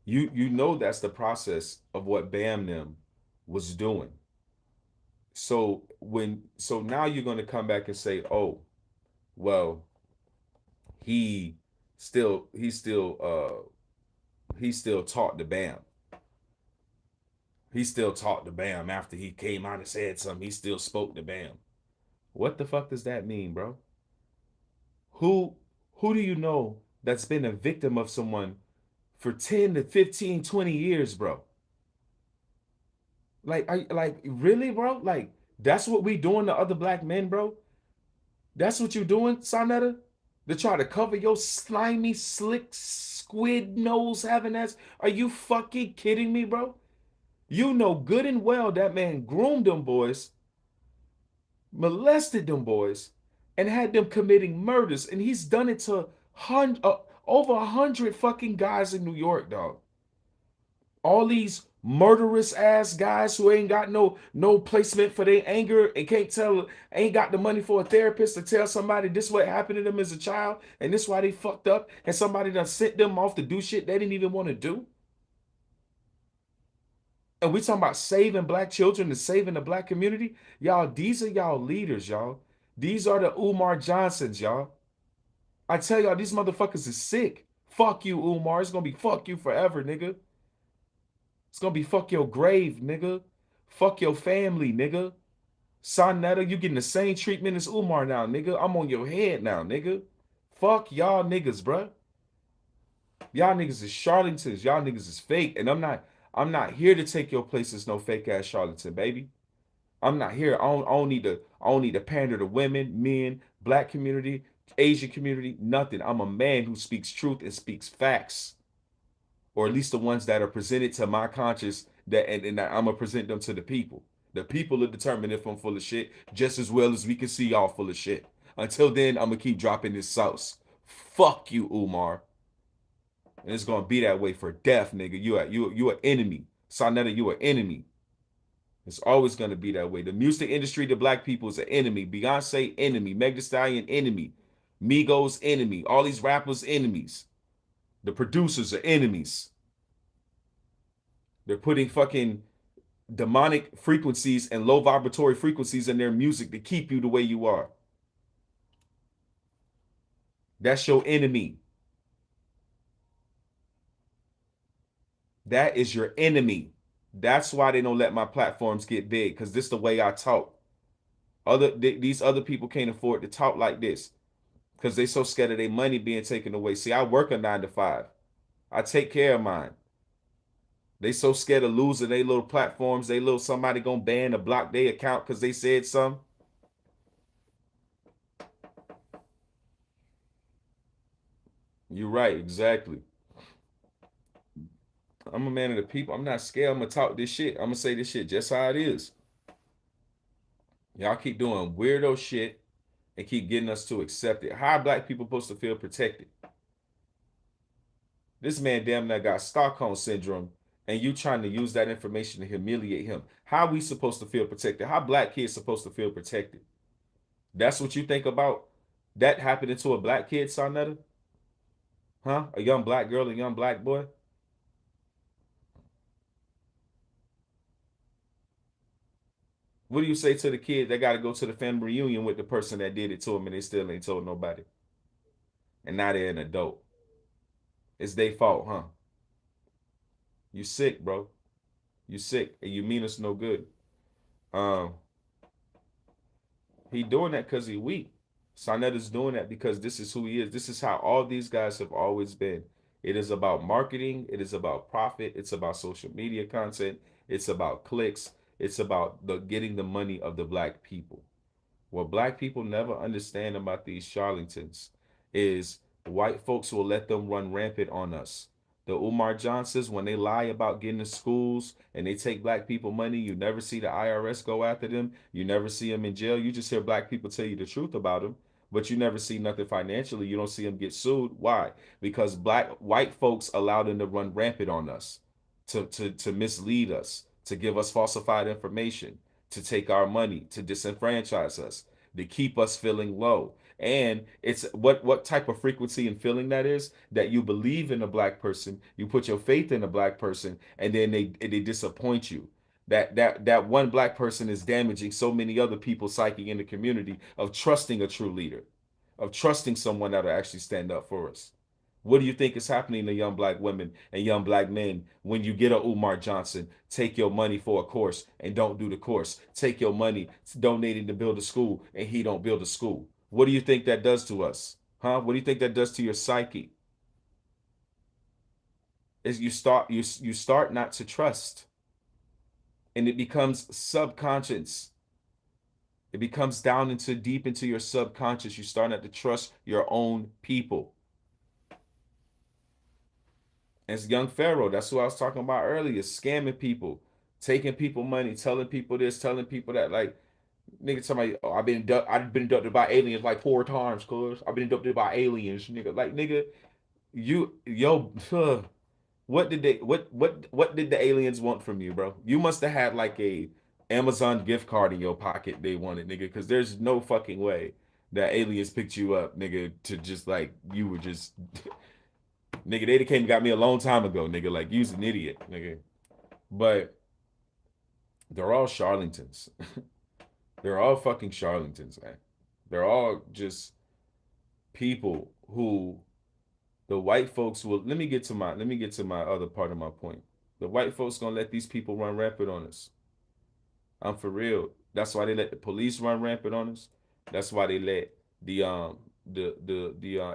You know that's the process of what Bam them was doing. So now you're going to come back and say, "Oh, well, he still he still taught the Bam. He still taught the Bam after he came out and said something. He still spoke to Bam." What the fuck does that mean, bro? Who Who do you know that's been a victim of someone for 10 to 15, 20 years, bro? Like really, bro? Like that's what we doing to other black men, bro? That's what you doing, Sonetta? To try to cover your slimy, slick, squid nose having ass? Are you fucking kidding me, bro? You know good and well that man groomed them boys, molested them boys, and had them committing murders. And he's done it to over 100 fucking guys in New York, dog. All these murderous ass guys who ain't got no placement for their anger and can't tell, ain't got the money for a therapist to tell somebody this what happened to them as a child and this why they fucked up, and somebody done sent them off to do shit they didn't even want to do. And we talking about saving black children and saving the black community. Y'all, these are y'all leaders, y'all. These are the Umar Johnsons, y'all. I tell y'all, these motherfuckers is sick. Fuck you, Umar. It's gonna be fuck you forever, nigga. It's gonna be fuck your grave, nigga. Fuck your family, nigga. Sonetta, you getting the same treatment as Umar now, nigga. I'm on your head now, nigga. Fuck y'all niggas, bruh. Y'all niggas is charlatans. Y'all niggas is fake. And I'm not here to take your place as no fake ass charlatan, baby. I'm not here. I don't need to pander to women, men, black community, Asian community, nothing. I'm a man who speaks truth and speaks facts, or at least the ones that are presented to my conscience, and I'm gonna present them to the people. The people will determine if I'm full of shit just as well as we can see y'all full of shit. Until then, I'm gonna keep dropping this sauce. Fuck you, Umar. And it's gonna be that way for death, nigga. You an enemy. Sonetta, you an enemy. It's always gonna be that way. The music industry to black people is an enemy. Beyonce enemy. Meg Thee Stallion enemy. Migos enemy. All these rappers enemies. The producers are enemies. They're putting fucking demonic frequencies and low vibratory frequencies in their music to keep you the way you are. That's your enemy. That is your enemy. That's why they don't let my platforms get big, because this is the way I talk. These other people can't afford to talk like this because they so scared of their money being taken away. See, I work a 9 to 5. I take care of mine. They so scared of losing their little platforms, they little somebody gonna ban or block their account because they said something. You're right, exactly. I'm a man of the people. I'm not scared. I'm gonna talk this shit. I'm gonna say this shit just how it is. Y'all keep doing weirdo shit and keep getting us to accept it. How are black people supposed to feel protected? This man damn near got Stockholm syndrome, and you trying to use that information to humiliate him. How are we supposed to feel protected? How black kids supposed to feel protected? That's what you think about? That happening to a black kid, Sarnetta? Huh? A young black girl, a young black boy? What do you say to the kid that got to go to the family reunion with the person that did it to him and they still ain't told nobody? And now they're an adult. It's their fault, huh? You sick, bro. You sick, and you mean us no good. Um, he doing that because he weak. Sonetta's doing that because this is who he is. This is how all these guys have always been. It is about marketing. It is about profit. It's about social media content. It's about clicks. It's about the getting the money of the black people. What black people never understand about these charlatans is white folks will let them run rampant on us. The Umar Johnsons, when they lie about getting to schools and they take black people money, you never see the IRS go after them. You never see them in jail. You just hear black people tell you the truth about them, but you never see nothing financially. You don't see them get sued. Why? Because white folks allow them to run rampant on us, to mislead us, to give us falsified information, to take our money, to disenfranchise us, to keep us feeling low. And it's what type of frequency and feeling that is, that you believe in a black person, you put your faith in a black person, and then they disappoint you. That one black person is damaging so many other people's psyche in the community of trusting a true leader, of trusting someone that'll actually stand up for us. What do you think is happening to young black women and young black men when you get a Umar Johnson, take your money for a course and don't do the course, take your money donating to build a school and he don't build a school? What do you think that does to us? Huh? What do you think that does to your psyche? Is you start not to trust, and it becomes subconscious. It becomes down into deep into your subconscious. You start not to trust your own people. As young Pharaoh, that's who I was talking about earlier, scamming people, taking people money, telling people this, telling people that. Like, nigga, somebody, oh, I've been abducted by aliens like 4 times, cuz I've been abducted by aliens, nigga. Like, nigga, what did the aliens want from you, bro? You must have had like a Amazon gift card in your pocket they wanted, nigga, because there's no fucking way that aliens picked you up, nigga, to just like you were just nigga, they came and got me a long time ago, nigga. Like, you's an idiot, nigga. But they're all charlatans. They're all fucking charlatans, man. They're all just people who the white folks will let me get to my other part of my point. The white folks gonna let these people run rampant on us. I'm for real. That's why they let the police run rampant on us. That's why they let the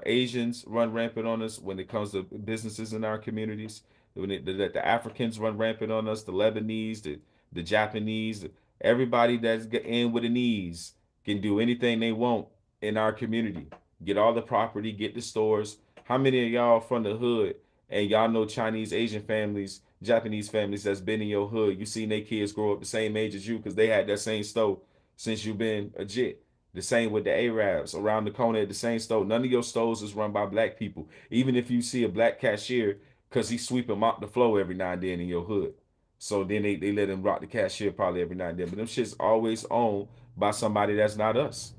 Asians run rampant on us when it comes to businesses in our communities. When they let the Africans run rampant on us, the Lebanese, the Japanese, everybody that's in with the knees can do anything they want in our community. Get all the property, get the stores. How many of y'all from the hood and y'all know Chinese, Asian families, Japanese families that's been in your hood? You seen their kids grow up the same age as you because they had that same store since you've been a jit. The same with the Arabs around the corner at the same store. None of your stores is run by black people. Even if you see a black cashier, because he's sweeping mop the floor every now and then in your hood. So then they let him rock the cashier probably every now and then. But them shit's always owned by somebody that's not us.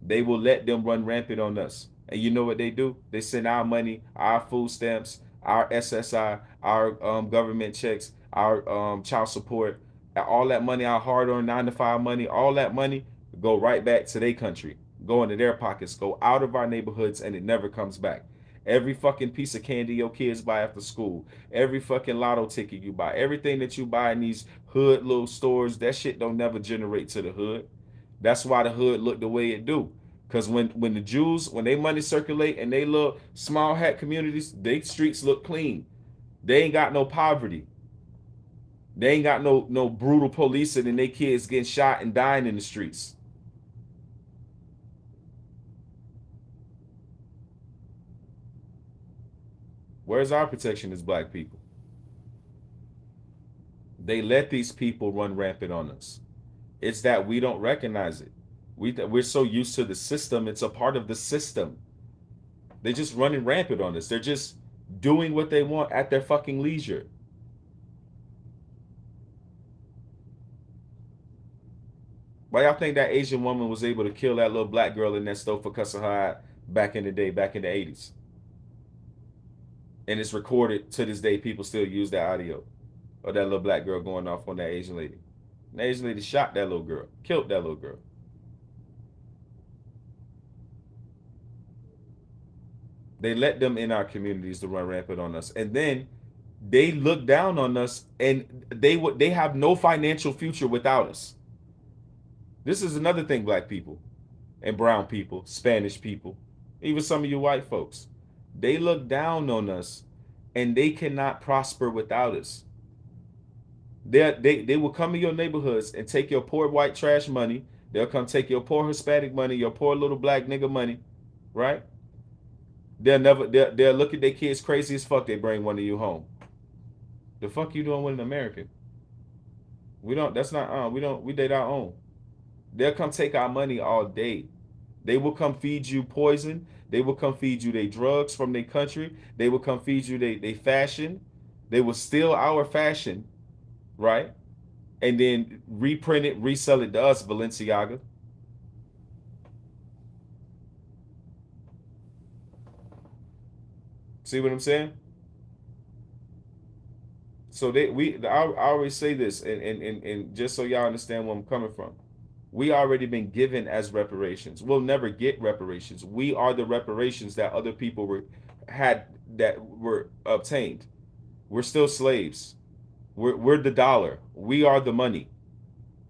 They will let them run rampant on us. And you know what they do? They send our money, our food stamps, our SSI, our government checks, our child support, all that money, our hard-earned 9 to 5 money, all that money go right back to their country, go into their pockets, go out of our neighborhoods, and it never comes back. Every fucking piece of candy your kids buy after school, every fucking lotto ticket you buy, everything that you buy in these hood little stores, that shit don't never generate to the hood. That's why the hood look the way it do. Cause when the Jews, when they money circulate and they little small hat communities, they streets look clean. They ain't got no poverty. They ain't got no brutal policing and they kids getting shot and dying in the streets. Where's our protection as black people? They let these people run rampant on us. It's that we don't recognize it. We're so used to the system. It's a part of the system. They're just running rampant on us. They're just doing what they want at their fucking leisure. Why y'all think that Asian woman was able to kill that little black girl in that stove for cussing her out back in the day, back in the 80s? And it's recorded to this day. People still use that audio of that little black girl going off on that Asian lady. And the Asian lady shot that little girl, killed that little girl. They let them in our communities to run rampant on us, and then they look down on us, and they have no financial future without us. This is another thing, black people and brown people, Spanish people, even some of you white folks. They look down on us, and they cannot prosper without us. They will come in your neighborhoods and take your poor white trash money. They'll come take your poor Hispanic money, your poor little black nigga money, right? They'll look at their kids crazy as fuck. They bring one of you home. The fuck you doing with an American? We don't. That's not. We don't. We date our own. They'll come take our money all day. They will come feed you poison. They will come feed you their drugs from their country. They will come feed you they fashion. They will steal our fashion, right? And then reprint it, resell it to us, Balenciaga. See what I'm saying? So I always say this, and just so y'all understand where I'm coming from. We already been given as reparations. We'll never get reparations. We are the reparations that other people were obtained. We're still slaves. We're the dollar. We are the money.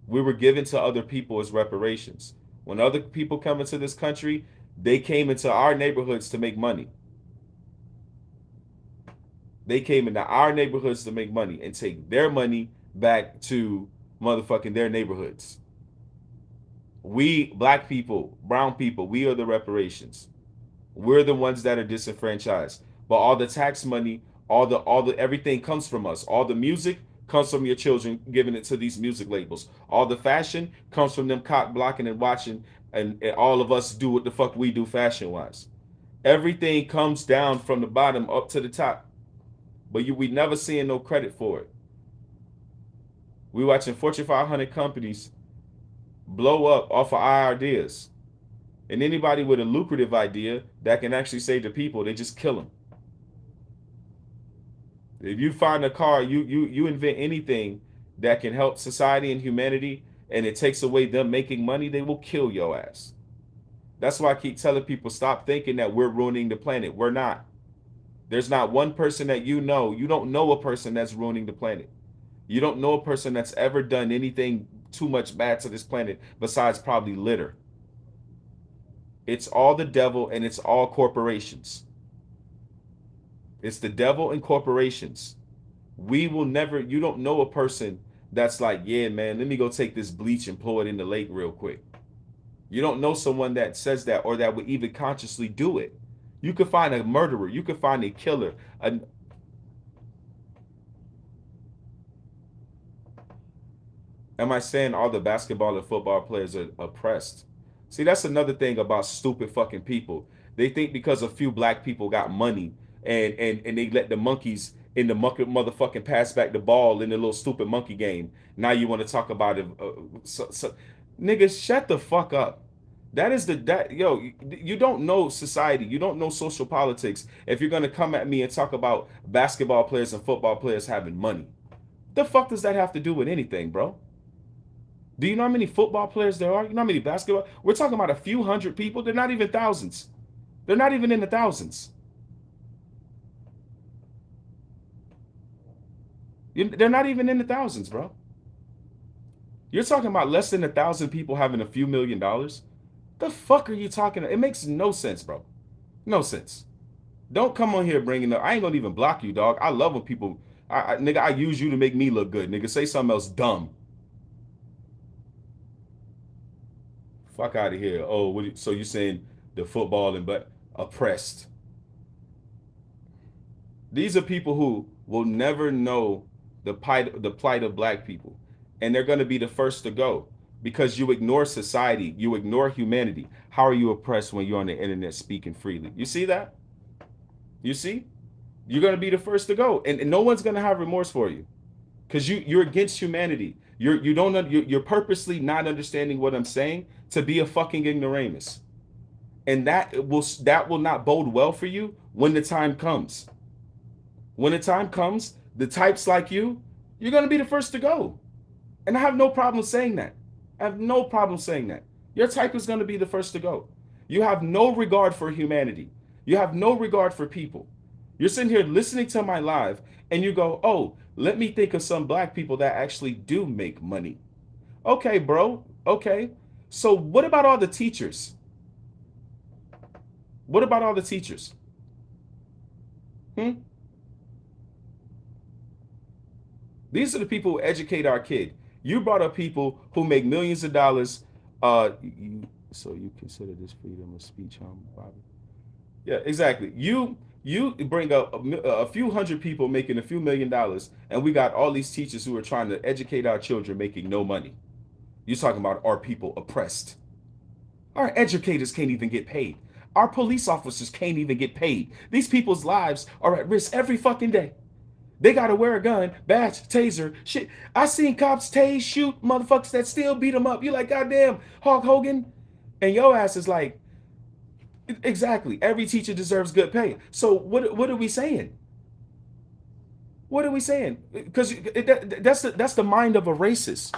We were given to other people as reparations. When other people come into this country, They came into our neighborhoods to make money. They came into our neighborhoods to make money and take their money back to motherfucking their neighborhoods. We, black people, brown people, we are the reparations. We're the ones that are disenfranchised. But all the tax money, all the everything comes from us. All the music comes from your children giving it to these music labels. All the fashion comes from them cock blocking and watching, and all of us do what the fuck we do fashion wise. Everything comes down from the bottom up to the top. But we never seeing no credit for it. We watching Fortune 500 companies blow up off of our ideas. And anybody with a lucrative idea that can actually save the people, they just kill them. If you find a car, you invent anything that can help society and humanity, and it takes away them making money, they will kill your ass. That's why I keep telling people, stop thinking that we're ruining the planet. We're not. There's not one person that you know. You don't know a person that's ruining the planet. You don't know a person that's ever done anything too much bad to this planet besides probably litter. It's all the devil and it's all corporations. It's the devil and corporations. We will never, you don't know a person that's like, yeah, man, let me go take this bleach and pour it in the lake real quick. You don't know someone that says that or that would even consciously do it. You could find a murderer. You could find a killer. Am I saying all the basketball and football players are oppressed? See, that's another thing about stupid fucking people. They think because a few black people got money and they let the monkeys in the motherfucking pass back the ball in the little stupid monkey game. Now you want to talk about it? Niggas, shut the fuck up. That is yo. You don't know society. You don't know social politics. If you're gonna come at me and talk about basketball players and football players having money, the fuck does that have to do with anything, bro? Do you know how many football players there are? You know how many basketball? We're talking about a few hundred people. They're not even thousands. They're not even in the thousands. They're not even in the thousands, bro. You're talking about less than 1,000 people having a few $1,000,000. The fuck are you talking? It makes no sense, bro. No sense. Don't come on here bringing up. I ain't gonna even block you, dog. I love when people. Nigga, I use you to make me look good. Nigga, say something else dumb. Fuck out of here. Oh, so you saying the football and but oppressed? These are people who will never know the plight of black people, and they're going to be the first to go because you ignore society, you ignore humanity. How are you oppressed when you're on the internet speaking freely? You see that? You see? You're going to be the first to go, and no one's going to have remorse for you because you're against humanity. You're purposely not understanding what I'm saying to be a fucking ignoramus, and that will not bode well for you when the time comes. When the time comes, the types like you're going to be the first to go, and I have no problem saying that. I have no problem saying that. Your type is going to be the first to go. You have no regard for humanity. You have no regard for people. You're sitting here listening to my live, and you go, "Oh, let me think of some black people that actually do make money." Okay, bro. Okay. So what about all the teachers? What about all the teachers? Hmm? These are the people who educate our kid. You brought up people who make millions of dollars. So you consider this freedom of speech, huh, Bobby? Yeah, exactly. You bring up a few hundred people making a few $1,000,000, and we got all these teachers who are trying to educate our children making no money. You're talking about our people oppressed. Our educators can't even get paid. Our police officers can't even get paid. These people's lives are at risk every fucking day. They gotta wear a gun, badge, taser, shit. I seen cops tase, shoot motherfuckers that still beat them up. You're like, goddamn, Hulk Hogan, and your ass is like, exactly. Every teacher deserves good pay. So what are we saying? What are we saying? Because that's the mind of a racist.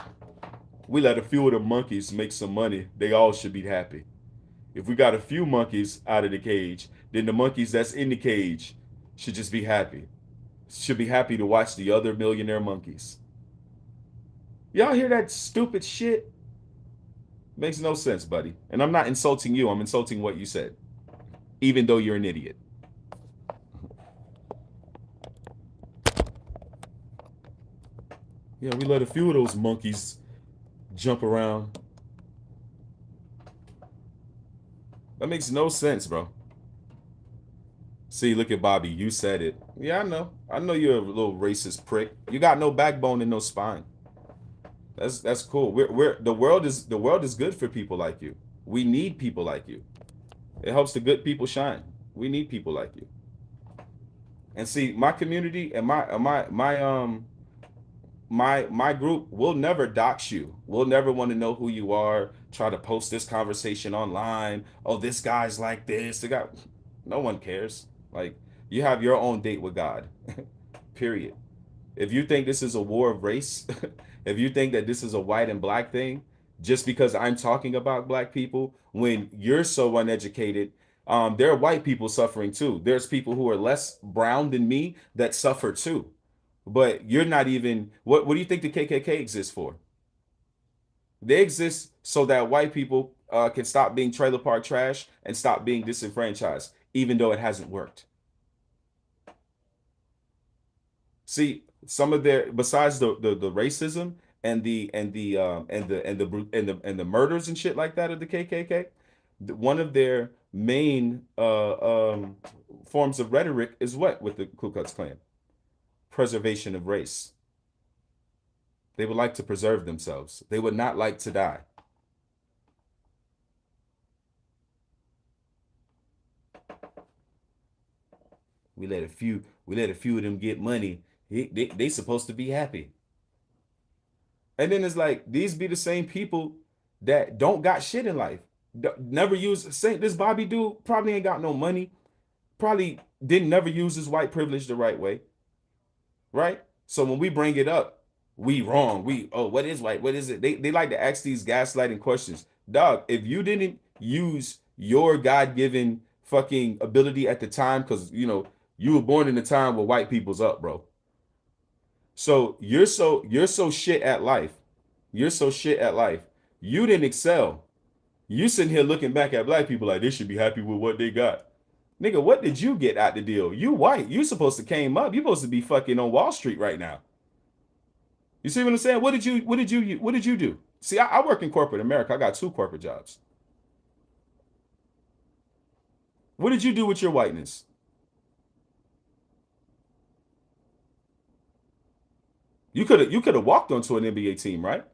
We let a few of the monkeys make some money. They all should be happy. If we got a few monkeys out of the cage, then the monkeys that's in the cage should just be happy. Should be happy to watch the other millionaire monkeys. Y'all hear that stupid shit? Makes no sense, buddy. And I'm not insulting you. I'm insulting what you said, even though you're an idiot. Yeah, we let a few of those monkeys jump around. That makes no sense, bro. See, look at Bobby. You said it. Yeah, I know. I know you're a little racist prick. You got no backbone and no spine. That's cool. We're the world is good for people like you. We need people like you. It helps the good people shine. We need people like you. And see, my community and my group will never dox you. We'll never want to know who you are. Try to post this conversation online. Oh, this guy's like this. The guy, no one cares. Like, you have your own date with God. Period. If you think this is a war of race, if you think that this is a white and black thing, just because I'm talking about black people, when you're so uneducated, there are white people suffering too. There's people who are less brown than me that suffer too. But you're not even, what do you think the KKK exists for? They exist so that white people can stop being trailer park trash and stop being disenfranchised, even though it hasn't worked. See, some of their, besides the racism and the murders and shit like that of the KKK, one of their main forms of rhetoric is what with the Ku Klux Klan? Preservation of race. They would like to preserve themselves. They would not like to die. We let a few of them get money. They supposed to be happy. And then it's like these be the same people that don't got shit in life. Never use say this Bobby dude probably ain't got no money. Probably didn't never use his white privilege the right way. Right? So when we bring it up, we wrong. We what is white? What is it? They like to ask these gaslighting questions. Dog, if you didn't use your God-given fucking ability at the time, because you were born in a time where white people's up, bro. So you're so shit at life. You're so shit at life. You didn't excel. You sitting here looking back at black people like they should be happy with what they got. Nigga, what did you get out the deal? You white. You supposed to came up. You supposed to be fucking on Wall Street right now. You see what I'm saying? What did you do? See, I work in corporate America. I got 2 corporate jobs. What did you do with your whiteness? You could have walked onto an NBA team, right?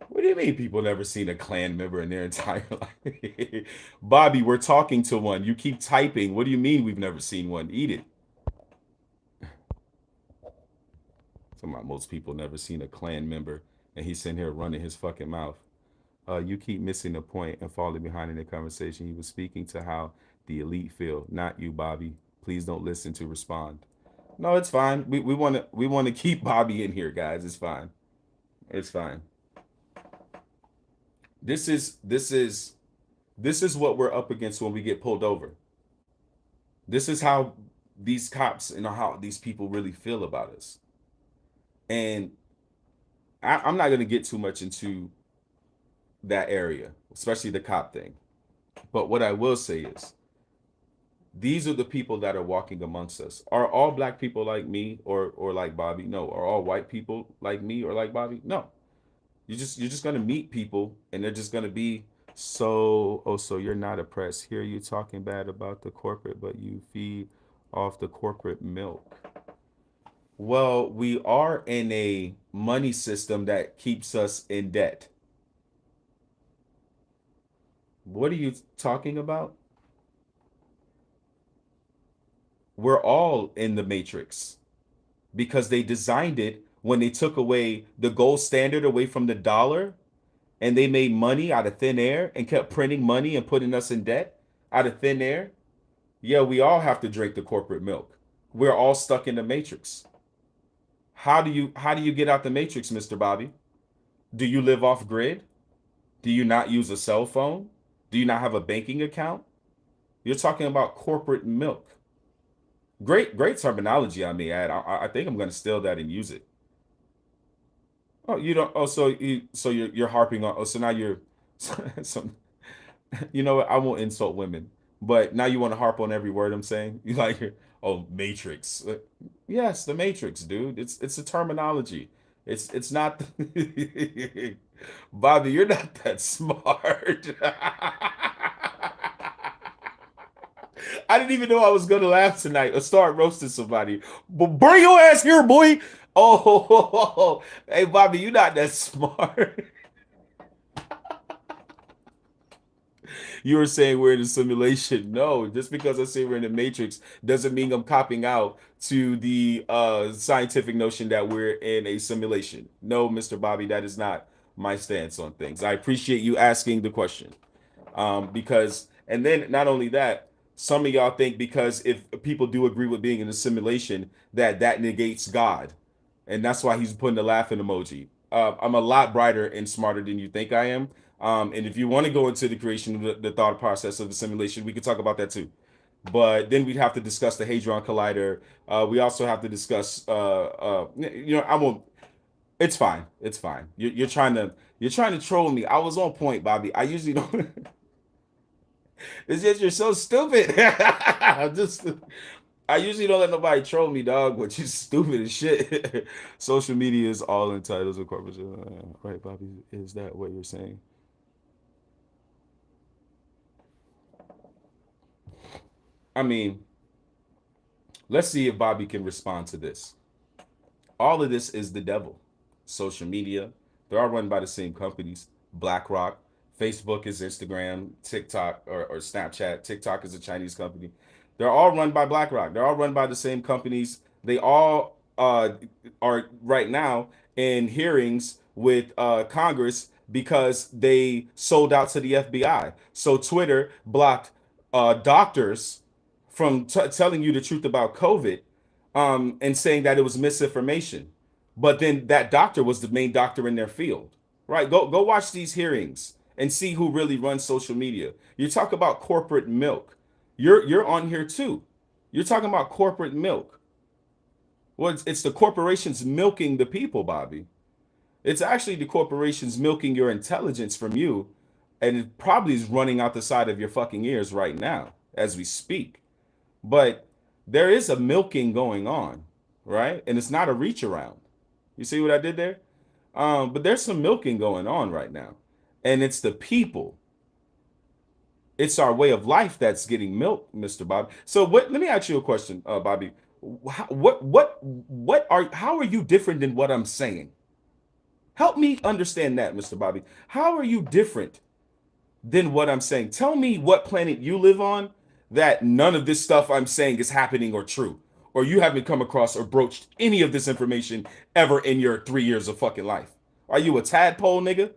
What do you mean people never seen a Klan member in their entire life? Bobby, we're talking to one. You keep typing. What do you mean we've never seen one? Eat it. Talking most people never seen a Klan member, and he's sitting here running his fucking mouth. You keep missing the point and falling behind in the conversation. He was speaking to how the elite feel, not you, Bobby. Please don't listen to respond. No, it's fine. We want to keep Bobby in here, guys. It's fine. It's fine. This is what we're up against when we get pulled over. This is how these cops and how these people really feel about us. And I'm not gonna get too much into that area, especially the cop thing. But what I will say is these are the people that are walking amongst us. Are all black people like me or like Bobby? No. Are all white people like me or like Bobby? No. You're just gonna meet people and they're just gonna be so you're not oppressed. Hear you talking bad about the corporate, but you feed off the corporate milk. Well, we are in a money system that keeps us in debt. What are you talking about? We're all in the matrix because they designed it when they took away the gold standard away from the dollar and they made money out of thin air and kept printing money and putting us in debt out of thin air. Yeah, we all have to drink the corporate milk. We're all stuck in the matrix. How do you get out the matrix, Mr. Bobby? Do you live off grid? Do you not use a cell phone? Do you not have a banking account? You're talking about corporate milk. Great terminology I may add. I think I'm going to steal that and use it. Oh, you don't. Oh, so you're harping on. Oh, so now you're. So, you know what? I won't insult women, but now you want to harp on every word I'm saying. You like, oh, Matrix. Yes, the Matrix, dude. It's a terminology. It's not. Bobby, you're not that smart. I didn't even know I was gonna laugh tonight or start roasting somebody. But bring your ass here, boy. Oh, hey Bobby, you not that smart. You were saying we're in a simulation. No, just because I say we're in the matrix doesn't mean I'm copping out to the scientific notion that we're in a simulation. No, Mr. Bobby, that is not my stance on things. I appreciate you asking the question. Because, and then not only that, some of y'all think because if people do agree with being in a simulation, that negates God, and that's why he's putting the laughing emoji. I'm a lot brighter and smarter than you think I am. And if you want to go into the creation of the thought process of the simulation, we could talk about that too. But then we'd have to discuss the Hadron Collider. We also have to discuss, I won't. It's fine. It's fine. You're trying to troll me. I was on point, Bobby. I usually don't. It's just you're so stupid. I usually don't let nobody troll me, dog, but you stupid as shit. Social media is all in titles and corporate. Right, Bobby? Is that what you're saying? I mean, let's see if Bobby can respond to this. All of this is the devil. Social media, they're all run by the same companies. BlackRock, Facebook is Instagram, TikTok or Snapchat. TikTok is a Chinese company. They're all run by BlackRock. They're all run by the same companies. They all are right now in hearings with Congress because they sold out to the FBI. So Twitter blocked doctors from telling you the truth about COVID, and saying that it was misinformation. But then that doctor was the main doctor in their field, right? Go watch these hearings and see who really runs social media. You talk about corporate milk. You're on here too. You're talking about corporate milk. Well, it's the corporations milking the people, Bobby. It's actually the corporations milking your intelligence from you, and it probably is running out the side of your fucking ears right now as we speak. But there is a milking going on, right? And it's not a reach around. You see what I did there? But there's some milking going on right now, and it's the people. It's our way of life that's getting milked, Mr. Bob. So what? Let me ask you a question, Bobby. What are? How are you different than what I'm saying? Help me understand that, Mr. Bobby. How are you different than what I'm saying? Tell me what planet you live on that none of this stuff I'm saying is happening or true, or you haven't come across or broached any of this information ever in your 3 years of fucking life. Are you a tadpole, nigga?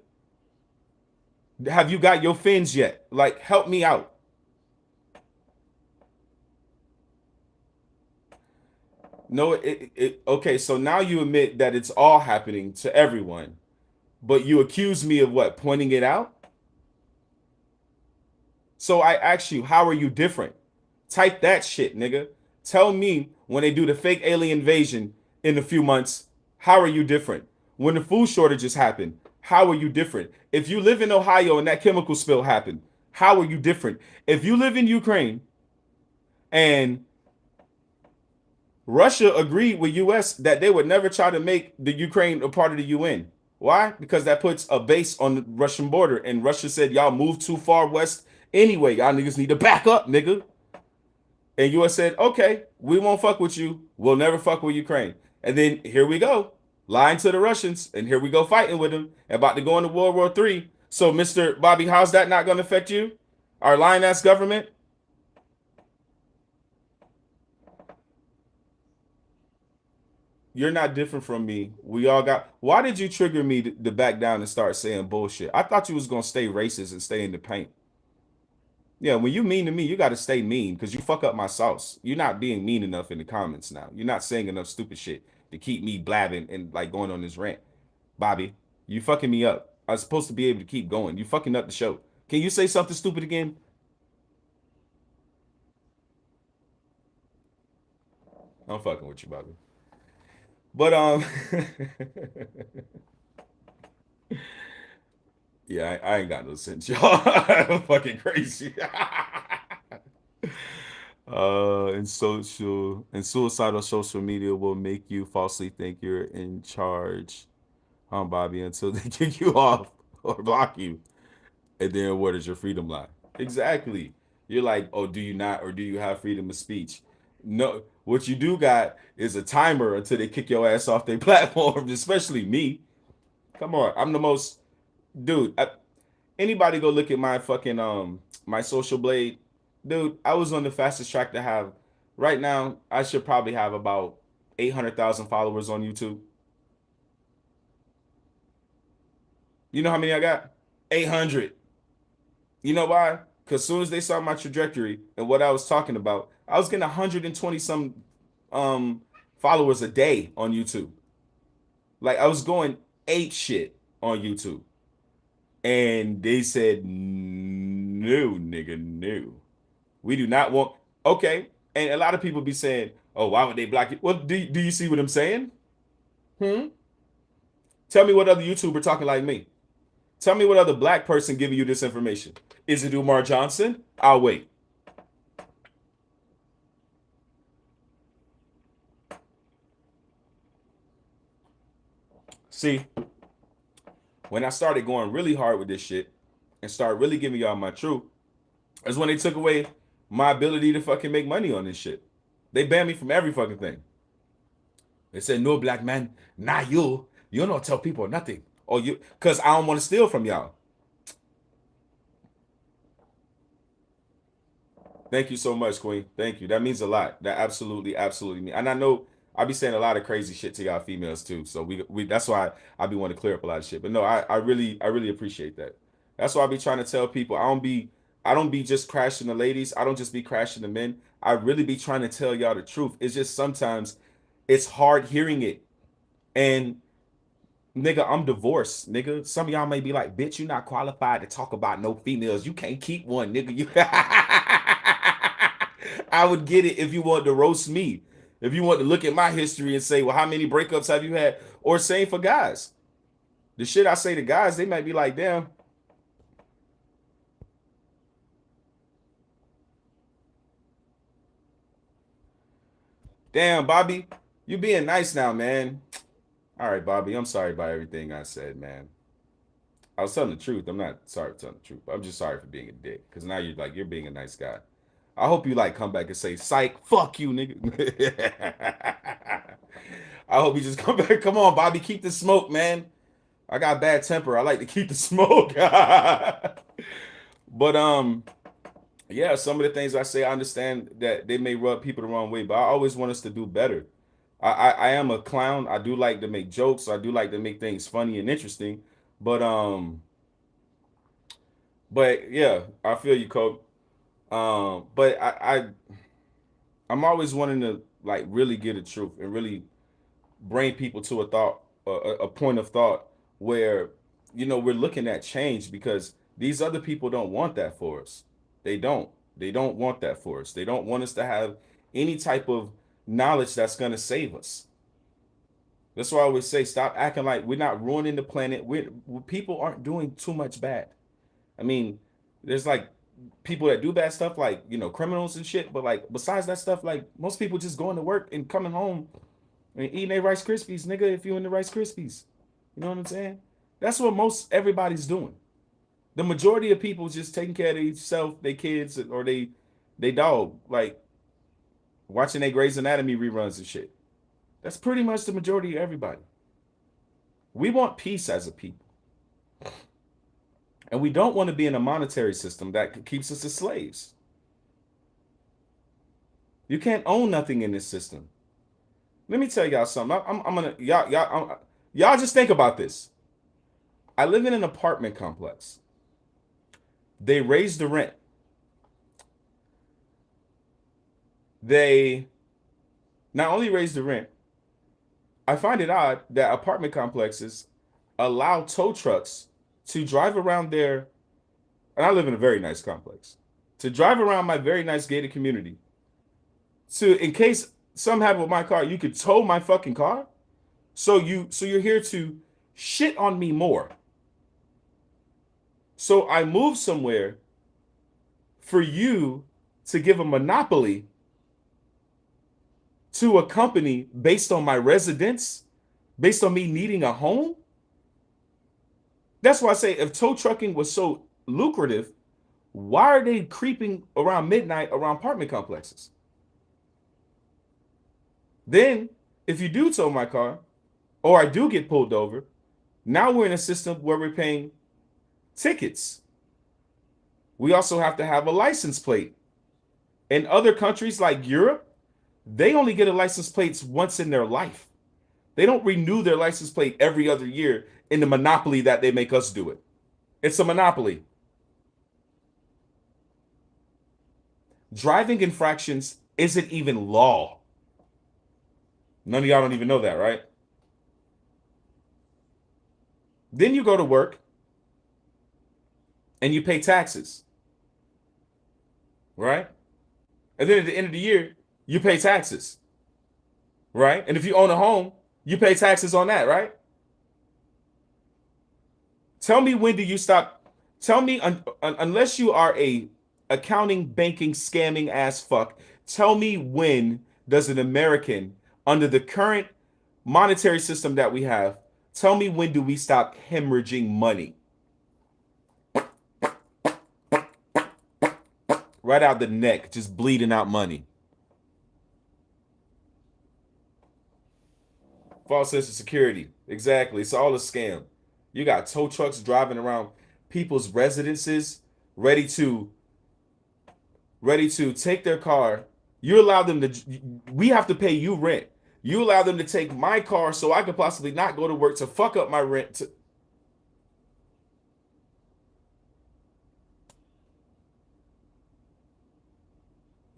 Have you got your fins yet? Like, help me out. No, okay, so now you admit that it's all happening to everyone, but you accuse me of what? Pointing it out? So I ask you, how are you different? Type that shit, nigga. Tell me when they do the fake alien invasion in a few months, how are you different? When the food shortages happen, how are you different? If you live in Ohio and that chemical spill happened, how are you different? If you live in Ukraine and Russia agreed with US that they would never try to make the Ukraine a part of the UN. Why? Because that puts a base on the Russian border. And Russia said, y'all move too far west anyway. Y'all niggas need to back up, nigga. And US said, okay, we won't fuck with you. We'll never fuck with Ukraine. And then here we go, lying to the Russians. And here we go fighting with them. About to go into World War III. So, Mr. Bobby, how's that not going to affect you? Our lying ass government? You're not different from me. We all got. Why did you trigger me to back down and start saying bullshit? I thought you was gonna stay racist and stay in the paint. Yeah, when you mean to me, you got to stay mean because you fuck up my sauce. You're not being mean enough in the comments now. You're not saying enough stupid shit to keep me blabbing and like going on this rant. Bobby, you fucking me up. I was supposed to be able to keep going. You fucking up the show. Can you say something stupid again? I'm fucking with you, Bobby. But Yeah, I ain't got no sense, y'all. I'm fucking crazy. And suicidal social media will make you falsely think you're in charge, Bobby, until they kick you off or block you. And then where does your freedom lie? Exactly. You're like, oh, do you not, or do you have freedom of speech? No, what you do got is a timer until they kick your ass off their platform, especially me. Come on, I'm the most dude. Anybody go look at my fucking my social blade, dude. I was on the fastest track to have. Right now, I should probably have about 800,000 followers on YouTube. You know how many I got? 800. You know why? Because as soon as they saw my trajectory and what I was talking about, I was getting 120 some um followers a day on YouTube. Like I was going ape shit on YouTube. And they said, no, nigga, no. We do not want. Okay. And a lot of people be saying, oh, why would they block you? Well, do you see what I'm saying? Hmm? Tell me what other YouTuber talking like me. Tell me what other black person giving you this information. Is it Umar Johnson? I'll wait. See, when I started going really hard with this shit and started really giving y'all my truth, that's when they took away my ability to fucking make money on this shit. They banned me from every fucking thing. They said, no black man, not you. You don't tell people nothing. Or you, because I don't want to steal from y'all. Thank you so much, Queen. Thank you. That means a lot. That absolutely, absolutely means. And I know I be saying a lot of crazy shit to y'all females too. So we that's why I be wanting to clear up a lot of shit. But no, I really appreciate that. That's why I be trying to tell people I don't be just crashing the ladies. I don't just be crashing the men. I really be trying to tell y'all the truth. It's just sometimes it's hard hearing it. And nigga, I'm divorced, nigga. Some of y'all may be like, bitch, you not qualified to talk about no females. You can't keep one, nigga. You I would get it if you want to roast me. If you want to look at my history and say, well, how many breakups have you had? Or same for guys. The shit I say to guys, they might be like, damn, Bobby, you being nice now, man. All right, Bobby, I'm sorry about everything I said, man. I was telling the truth. I'm not sorry for telling the truth. I'm just sorry for being a dick. Because now you're being a nice guy. I hope you like come back and say, psych, fuck you, nigga. I hope you just come back. Come on, Bobby, keep the smoke, man. I got bad temper. I like to keep the smoke. But yeah, some of the things I say, I understand that they may rub people the wrong way, but I always want us to do better. I am a clown. I do like to make jokes. I do like to make things funny and interesting. But but yeah, I feel you, Coach. But I'm always wanting to like really get the truth and really bring people to a thought, a point of thought where we're looking at change because these other people don't want that for us. They don't. They don't want that for us. They don't want us to have any type of knowledge that's gonna save us. That's why I always say, stop acting like we're not ruining the planet. People aren't doing too much bad. I mean, there's like people that do bad stuff, like criminals and shit. But like besides that stuff, like most people just going to work and coming home and eating their Rice Krispies, nigga. If you in the Rice Krispies, you know what I'm saying? That's what most everybody's doing. The majority of people just taking care of themselves, their kids, or they dog, like watching their Grey's Anatomy reruns and shit. That's pretty much the majority of everybody. We want peace as a people. And we don't want to be in a monetary system that keeps us as slaves. You can't own nothing in this system. Let me tell y'all something. I'm gonna y'all just think about this. I live in an apartment complex. They raised the rent. They not only raised the rent, I find it odd that apartment complexes allow tow trucks to drive around there, and I live in a very nice complex, to drive around my very nice gated community. So in case something happened with my car, you could tow my fucking car. So you're here to shit on me more. So I move somewhere for you to give a monopoly to a company based on my residence, based on me needing a home. That's why I say if tow trucking was so lucrative, why are they creeping around midnight around apartment complexes? Then, if you do tow my car, or I do get pulled over, now we're in a system where we're paying tickets. We also have to have a license plate. In other countries like Europe, they only get a license plate once in their life. They don't renew their license plate every other year in the monopoly that they make us do it. It's a monopoly. Driving infractions isn't even law. None of y'all don't even know that, right? Then you go to work and you pay taxes, right? And then at the end of the year, you pay taxes, right? And if you own a home, you pay taxes on that, right? Tell me when do you stop? Tell me unless you are a accounting, banking, scamming ass fuck. Tell me when does an American under the current monetary system that we have? Tell me when do we stop hemorrhaging money right out the neck, just bleeding out money? False sense of security. Exactly. It's all a scam. You got tow trucks driving around people's residences, ready to take their car. You allow them to. We have to pay you rent. You allow them to take my car so I could possibly not go to work to fuck up my rent.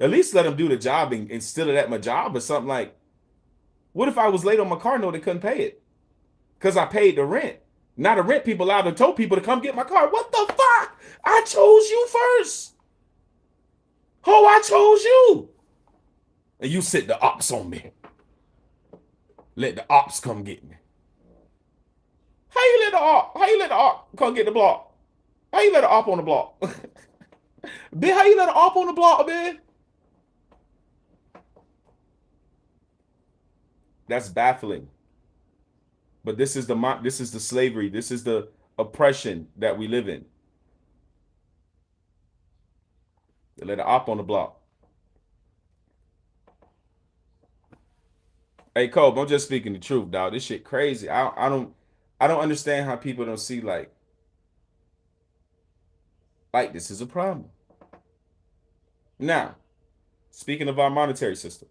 At least let them do the job and steal it at my job or something like. What if I was late on my car note and couldn't pay it? Because I paid the rent. Now the rent people allowed to tow people to come get my car. What the fuck? I chose you first. Oh, I chose you. And you sit the ops on me. Let the ops come get me. How you let the op? How you let the op come get the block? How you let the op on the block? Ben, how you let the op on the block, man? That's baffling. But this is the slavery. This is the oppression that we live in. They let the op on the block. Hey, Cole, I'm just speaking the truth, dog. This shit crazy. I don't understand how people don't see like this is a problem. Now, speaking of our monetary system,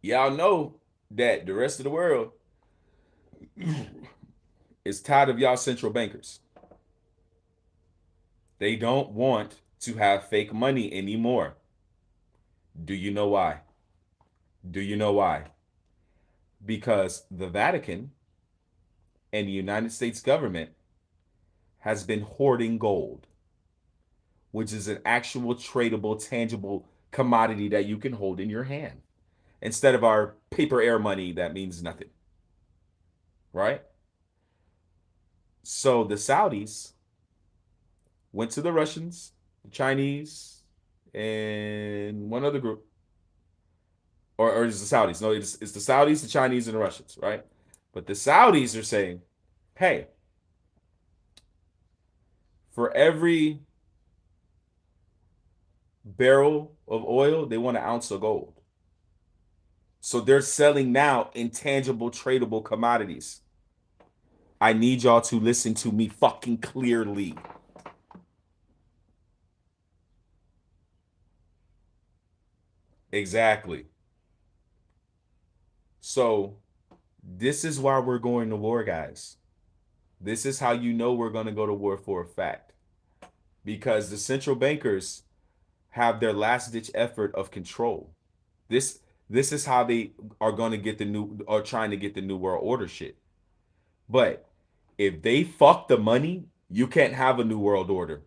y'all know that the rest of the world is tired of y'all central bankers. They don't want to have fake money anymore. Do you know why? Do you know why? Because the Vatican and the United States government has been hoarding gold, which is an actual tradable, tangible commodity that you can hold in your hand instead of our paper air money that means nothing. Right? So the Saudis went to the Russians, the Chinese, and one other group. Or it's the Saudis. No, it's the Saudis, the Chinese, and the Russians, right? But the Saudis are saying, hey, for every barrel of oil, they want an ounce of gold. So they're selling now intangible, tradable commodities. I need y'all to listen to me fucking clearly. Exactly. So this is why we're going to war, guys. This is how you know we're going to go to war for a fact. Because the central bankers have their last ditch effort of control. This is how they are going to get the new or trying to get the new world order shit. But if they fuck the money, you can't have a new world order.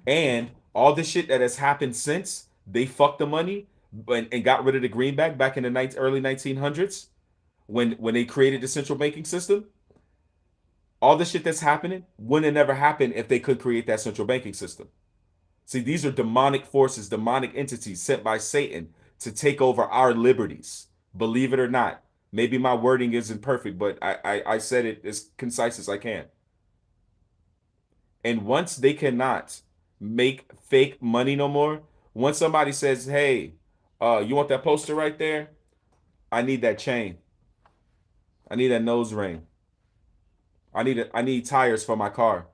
And all the shit that has happened since they fucked the money and got rid of the greenback back in the early 1900s when they created the central banking system, All the shit that's happening wouldn't have never happened if they could create that central banking system. See, these are demonic forces, demonic entities sent by Satan to take over our liberties. Believe it or not. Maybe my wording isn't perfect, but I said it as concise as I can. And once they cannot make fake money no more, once somebody says, hey, you want that poster right there? I need that chain. I need that nose ring. I need tires for my car.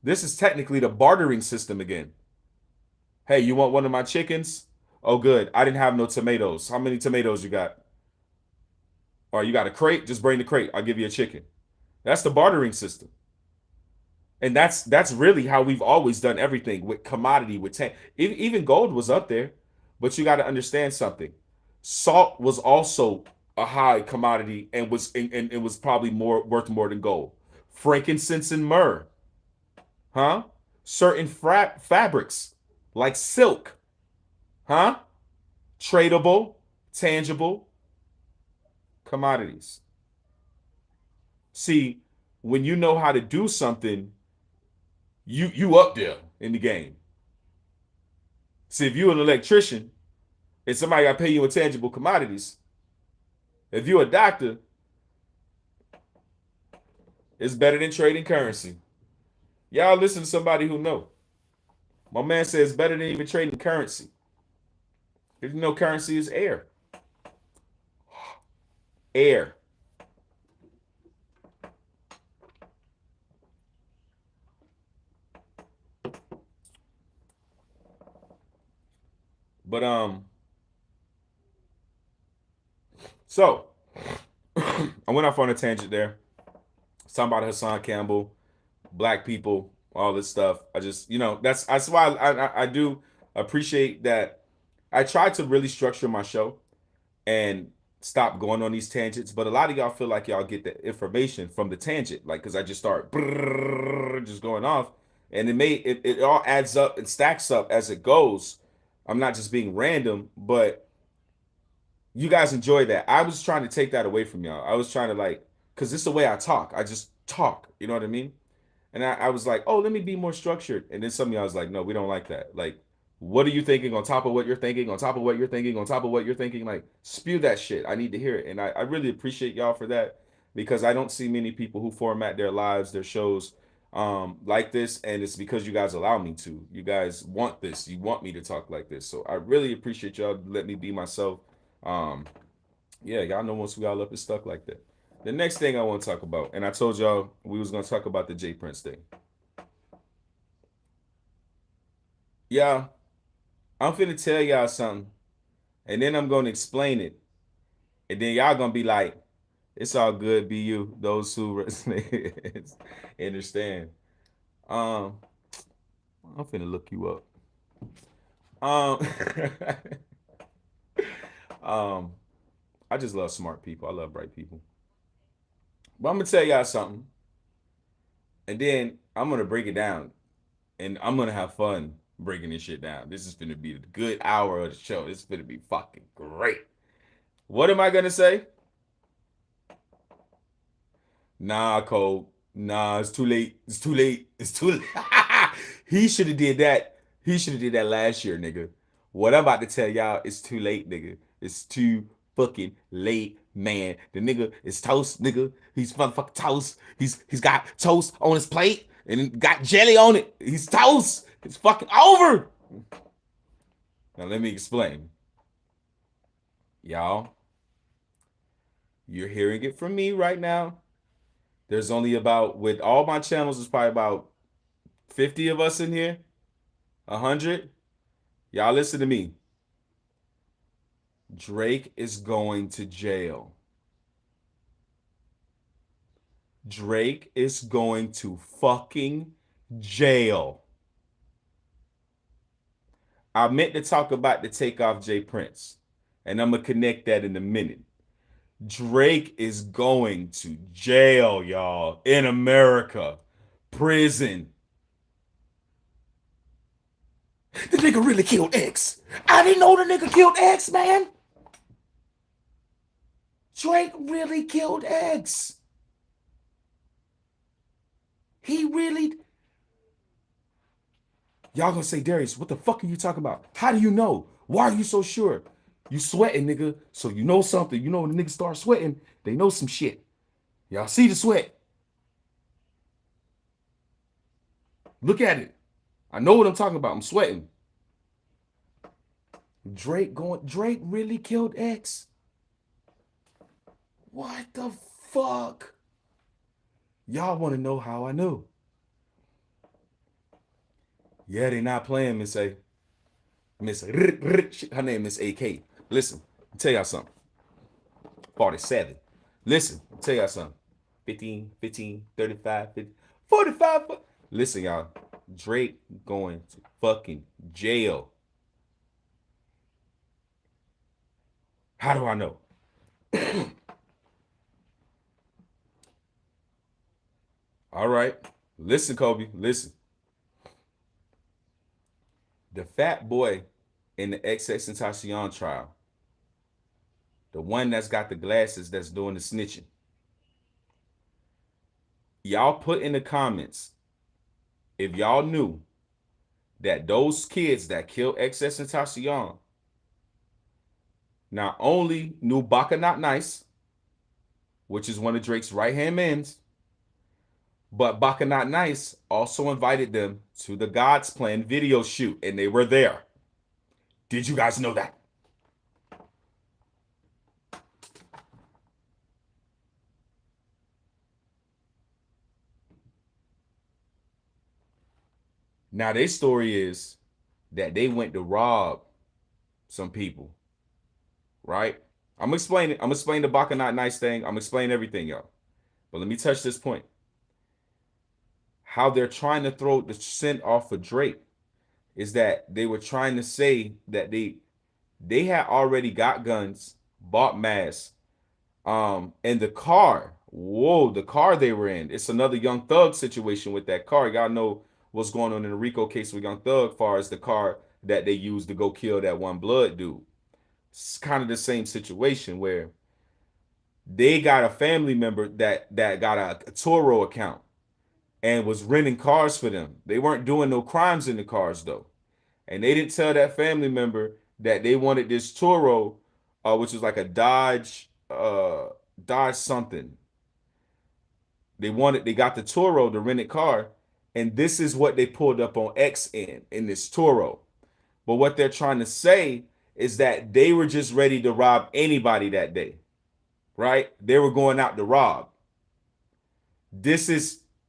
This is technically the bartering system again. Hey, you want one of my chickens? Oh, good. I didn't have no tomatoes. How many tomatoes you got? Or you got a crate? Just bring the crate. I'll give you a chicken. That's the bartering system. And that's really how we've always done everything with commodity, with even gold was up there. But you got to understand something. Salt was also a high commodity and it was probably more worth more than gold. Frankincense and myrrh, huh? Certain fabrics like silk, huh? Tradable, tangible commodities. See, when you know how to do something, you up there in the game. See, if you're an electrician and somebody got to pay you in tangible commodities, if you're a doctor, it's better than trading currency. Y'all listen to somebody who know. My man says better than even trading currency. Because you know currency is air. Air. But so I went off on a tangent there. Talking about Hassan Campbell, black people, all this stuff. I just, that's why I do appreciate that. I try to really structure my show and stop going on these tangents. But a lot of y'all feel like y'all get the information from the tangent, like because I just start just going off, and it all adds up and stacks up as it goes. I'm not just being random, but you guys enjoy that. I was trying to take that away from y'all. I was trying to because this is the way I talk. I just talk. You know what I mean? And I was like, oh, let me be more structured. And then some of y'all was like, no, we don't like that. Like, what are you thinking on top of what you're thinking, on top of what you're thinking, on top of what you're thinking? Like, spew that shit. I need to hear it. And I really appreciate y'all for that because I don't see many people who format their lives, their shows like this. And it's because you guys allow me to. You guys want this. You want me to talk like this. So I really appreciate y'all let me be myself. Yeah, y'all know once we all up and stuck like that. The next thing I want to talk about, and I told y'all we was going to talk about the J Prince thing. Yeah, I'm finna tell y'all something, and then I'm gonna explain it, and then y'all gonna be like, "It's all good, be you." Those who understand. Um, I'm finna look you up. Um, um, I just love smart people. I love bright people. But I'm gonna tell y'all something, and then I'm gonna break it down, and I'm gonna have fun breaking this shit down. This is gonna be a good hour of the show. This is gonna be fucking great. What am I gonna say? Nah, Cole. Nah, it's too late. It's too late. It's too late. He should have did that. He should have did that last year, nigga. What I'm about to tell y'all, it's too late, nigga. It's too fucking late, man. The nigga is toast, nigga. He's motherfucking toast. He's got toast on his plate and got jelly on it. He's toast. It's fucking over. Now let me explain. Y'all, you're hearing it from me right now. There's only about, with all my channels, there's probably about 50 of us in here. 100. Y'all listen to me. Drake is going to jail. Drake is going to fucking jail. I meant to talk about the Takeoff J Prince, and I'm going to connect that in a minute. Drake is going to jail, y'all, in America. Prison. The nigga really killed X. I didn't know the nigga killed X, man. Drake really killed X. He really. Y'all gonna say, Darius, what the fuck are you talking about? How do you know? Why are you so sure? You sweating, nigga. So you know something. You know when the niggas start sweating, they know some shit. Y'all see the sweat. Look at it. I know what I'm talking about. I'm sweating. Drake really killed X? What the fuck? Y'all want to know how I knew? Yeah, they not playing Miss A. Her name is AK. Listen, I'll tell y'all something. 47. Listen, I'll tell y'all something. 15, 15, 35, 50, 45. Listen, y'all. Drake going to fucking jail. How do I know? All right. Listen, Kobe. Listen. The fat boy in the XXXTentacion trial, the one that's got the glasses that's doing the snitching. Y'all put in the comments if y'all knew that those kids that killed XXXTentacion not only knew Baka Not Nice, which is one of Drake's right-hand mans, but Baka Not Nice also invited them to the God's Plan video shoot, and they were there. Did you guys know that? Now, their story is that they went to rob some people, right? I'm explaining. I'm explaining the Baka Not Nice thing. I'm explaining everything, y'all. But let me touch this point. How they're trying to throw the scent off of Drake is that they were trying to say that they had already got guns, bought masks, and the car. Whoa, the car they were in. It's another Young Thug situation with that car. Y'all know what's going on in the Rico case with Young Thug, as far as the car that they used to go kill that one blood dude. It's kind of the same situation where they got a family member that got a Toro account and was renting cars for them. They weren't doing no crimes in the cars though, and they didn't tell that family member that they wanted this Toro, which was like a Dodge something. They got the Toro, the rented car, and this is what they pulled up on X in this Toro. But what they're trying to say is that they were just ready to rob anybody that day, right? They were going out to rob.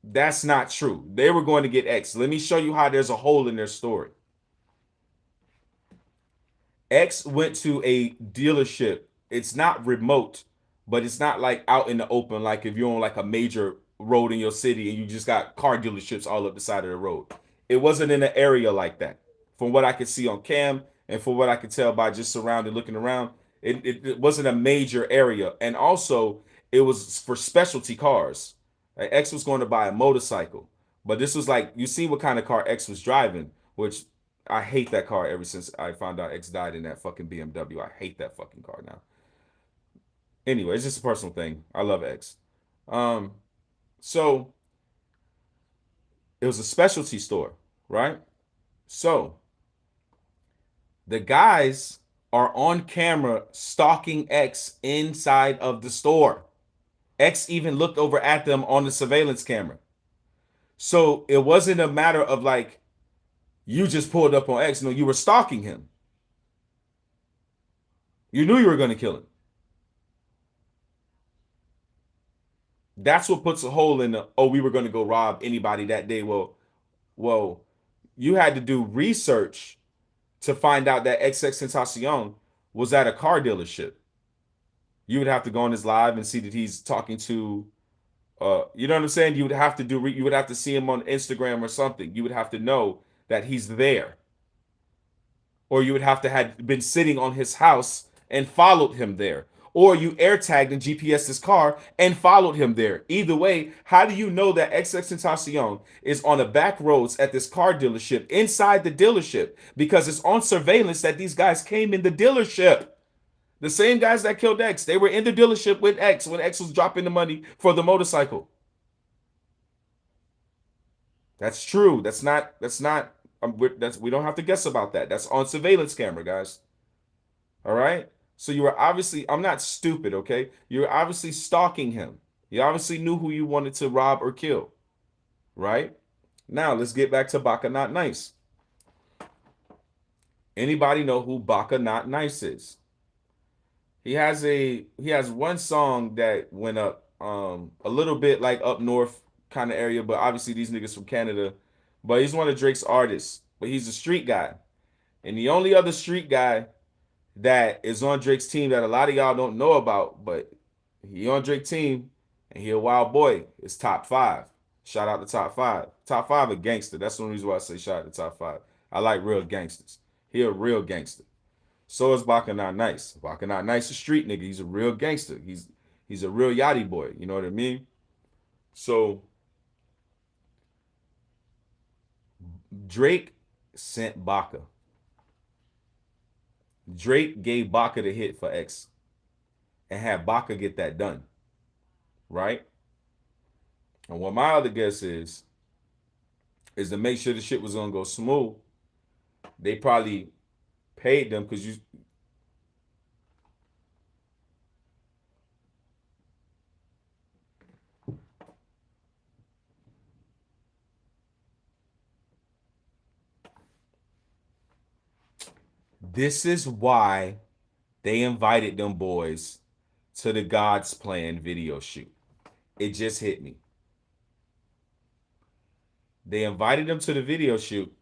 That's not true. They were going to get X. Let me show you how there's a hole in their story. X went to a dealership. It's not remote, but it's not like out in the open, like if you're on like a major road in your city and you just got car dealerships all up the side of the road. It wasn't in an area like that. From what I could see on cam and from what I could tell by just surrounding looking around, it wasn't a major area. And also, it was for specialty cars. Like X was going to buy a motorcycle, but this was like, you see what kind of car X was driving, which I hate that car ever since I found out X died in that fucking BMW. I hate that fucking car now. Anyway, it's just a personal thing. I love X. Um, so it was a specialty store, right? So the guys are on camera stalking X inside of the store. X even looked over at them on the surveillance camera. So it wasn't a matter of like, you just pulled up on X. No, you were stalking him. You knew you were going to kill him. That's what puts a hole in the, oh, we were going to go rob anybody that day. Well, you had to do research to find out that XXXTentacion was at a car dealership. You would have to go on his live and see that he's talking to, you know what I'm saying? You would have to you would have to see him on Instagram or something. You would have to know that he's there. Or you would have to have been sitting on his house and followed him there. Or you air tagged and GPSed his car and followed him there. Either way, how do you know that XXXTentacion is on the back roads at this car dealership, inside the dealership? Because it's on surveillance that these guys came in the dealership. The same guys that killed X, they were in the dealership with X when X was dropping the money for the motorcycle. That's true. That's we don't have to guess about that. That's on surveillance camera, guys. All right. So you were obviously, I'm not stupid, okay? You were obviously stalking him. You obviously knew who you wanted to rob or kill, right? Now let's get back to Baka Not Nice. Anybody know who Baka Not Nice is? He has one song that went up a little bit like up north kind of area, but obviously these niggas from Canada. But he's one of Drake's artists. But he's a street guy. And the only other street guy that is on Drake's team that a lot of y'all don't know about, but he on Drake's team and he a wild boy. It's top five. Shout out to top five. Top five a gangster. That's the only reason why I say shout out to top five. I like real gangsters. He a real gangster. So is Baka Not Nice. Baka Not Nice, a street nigga. He's a real gangster. He's a real yachty boy. You know what I mean? So Drake sent Baka. Drake gave Baka the hit for X and had Baka get that done. Right? And what my other guess is to make sure the shit was gonna go smooth, they probably paid them because you this is why they invited them boys to the God's Plan video shoot. It just hit me. They invited them to the video shoot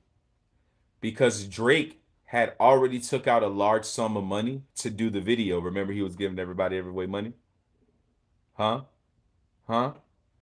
because Drake had already took out a large sum of money to do the video. Remember, he was giving everybody every way money? Huh? Huh?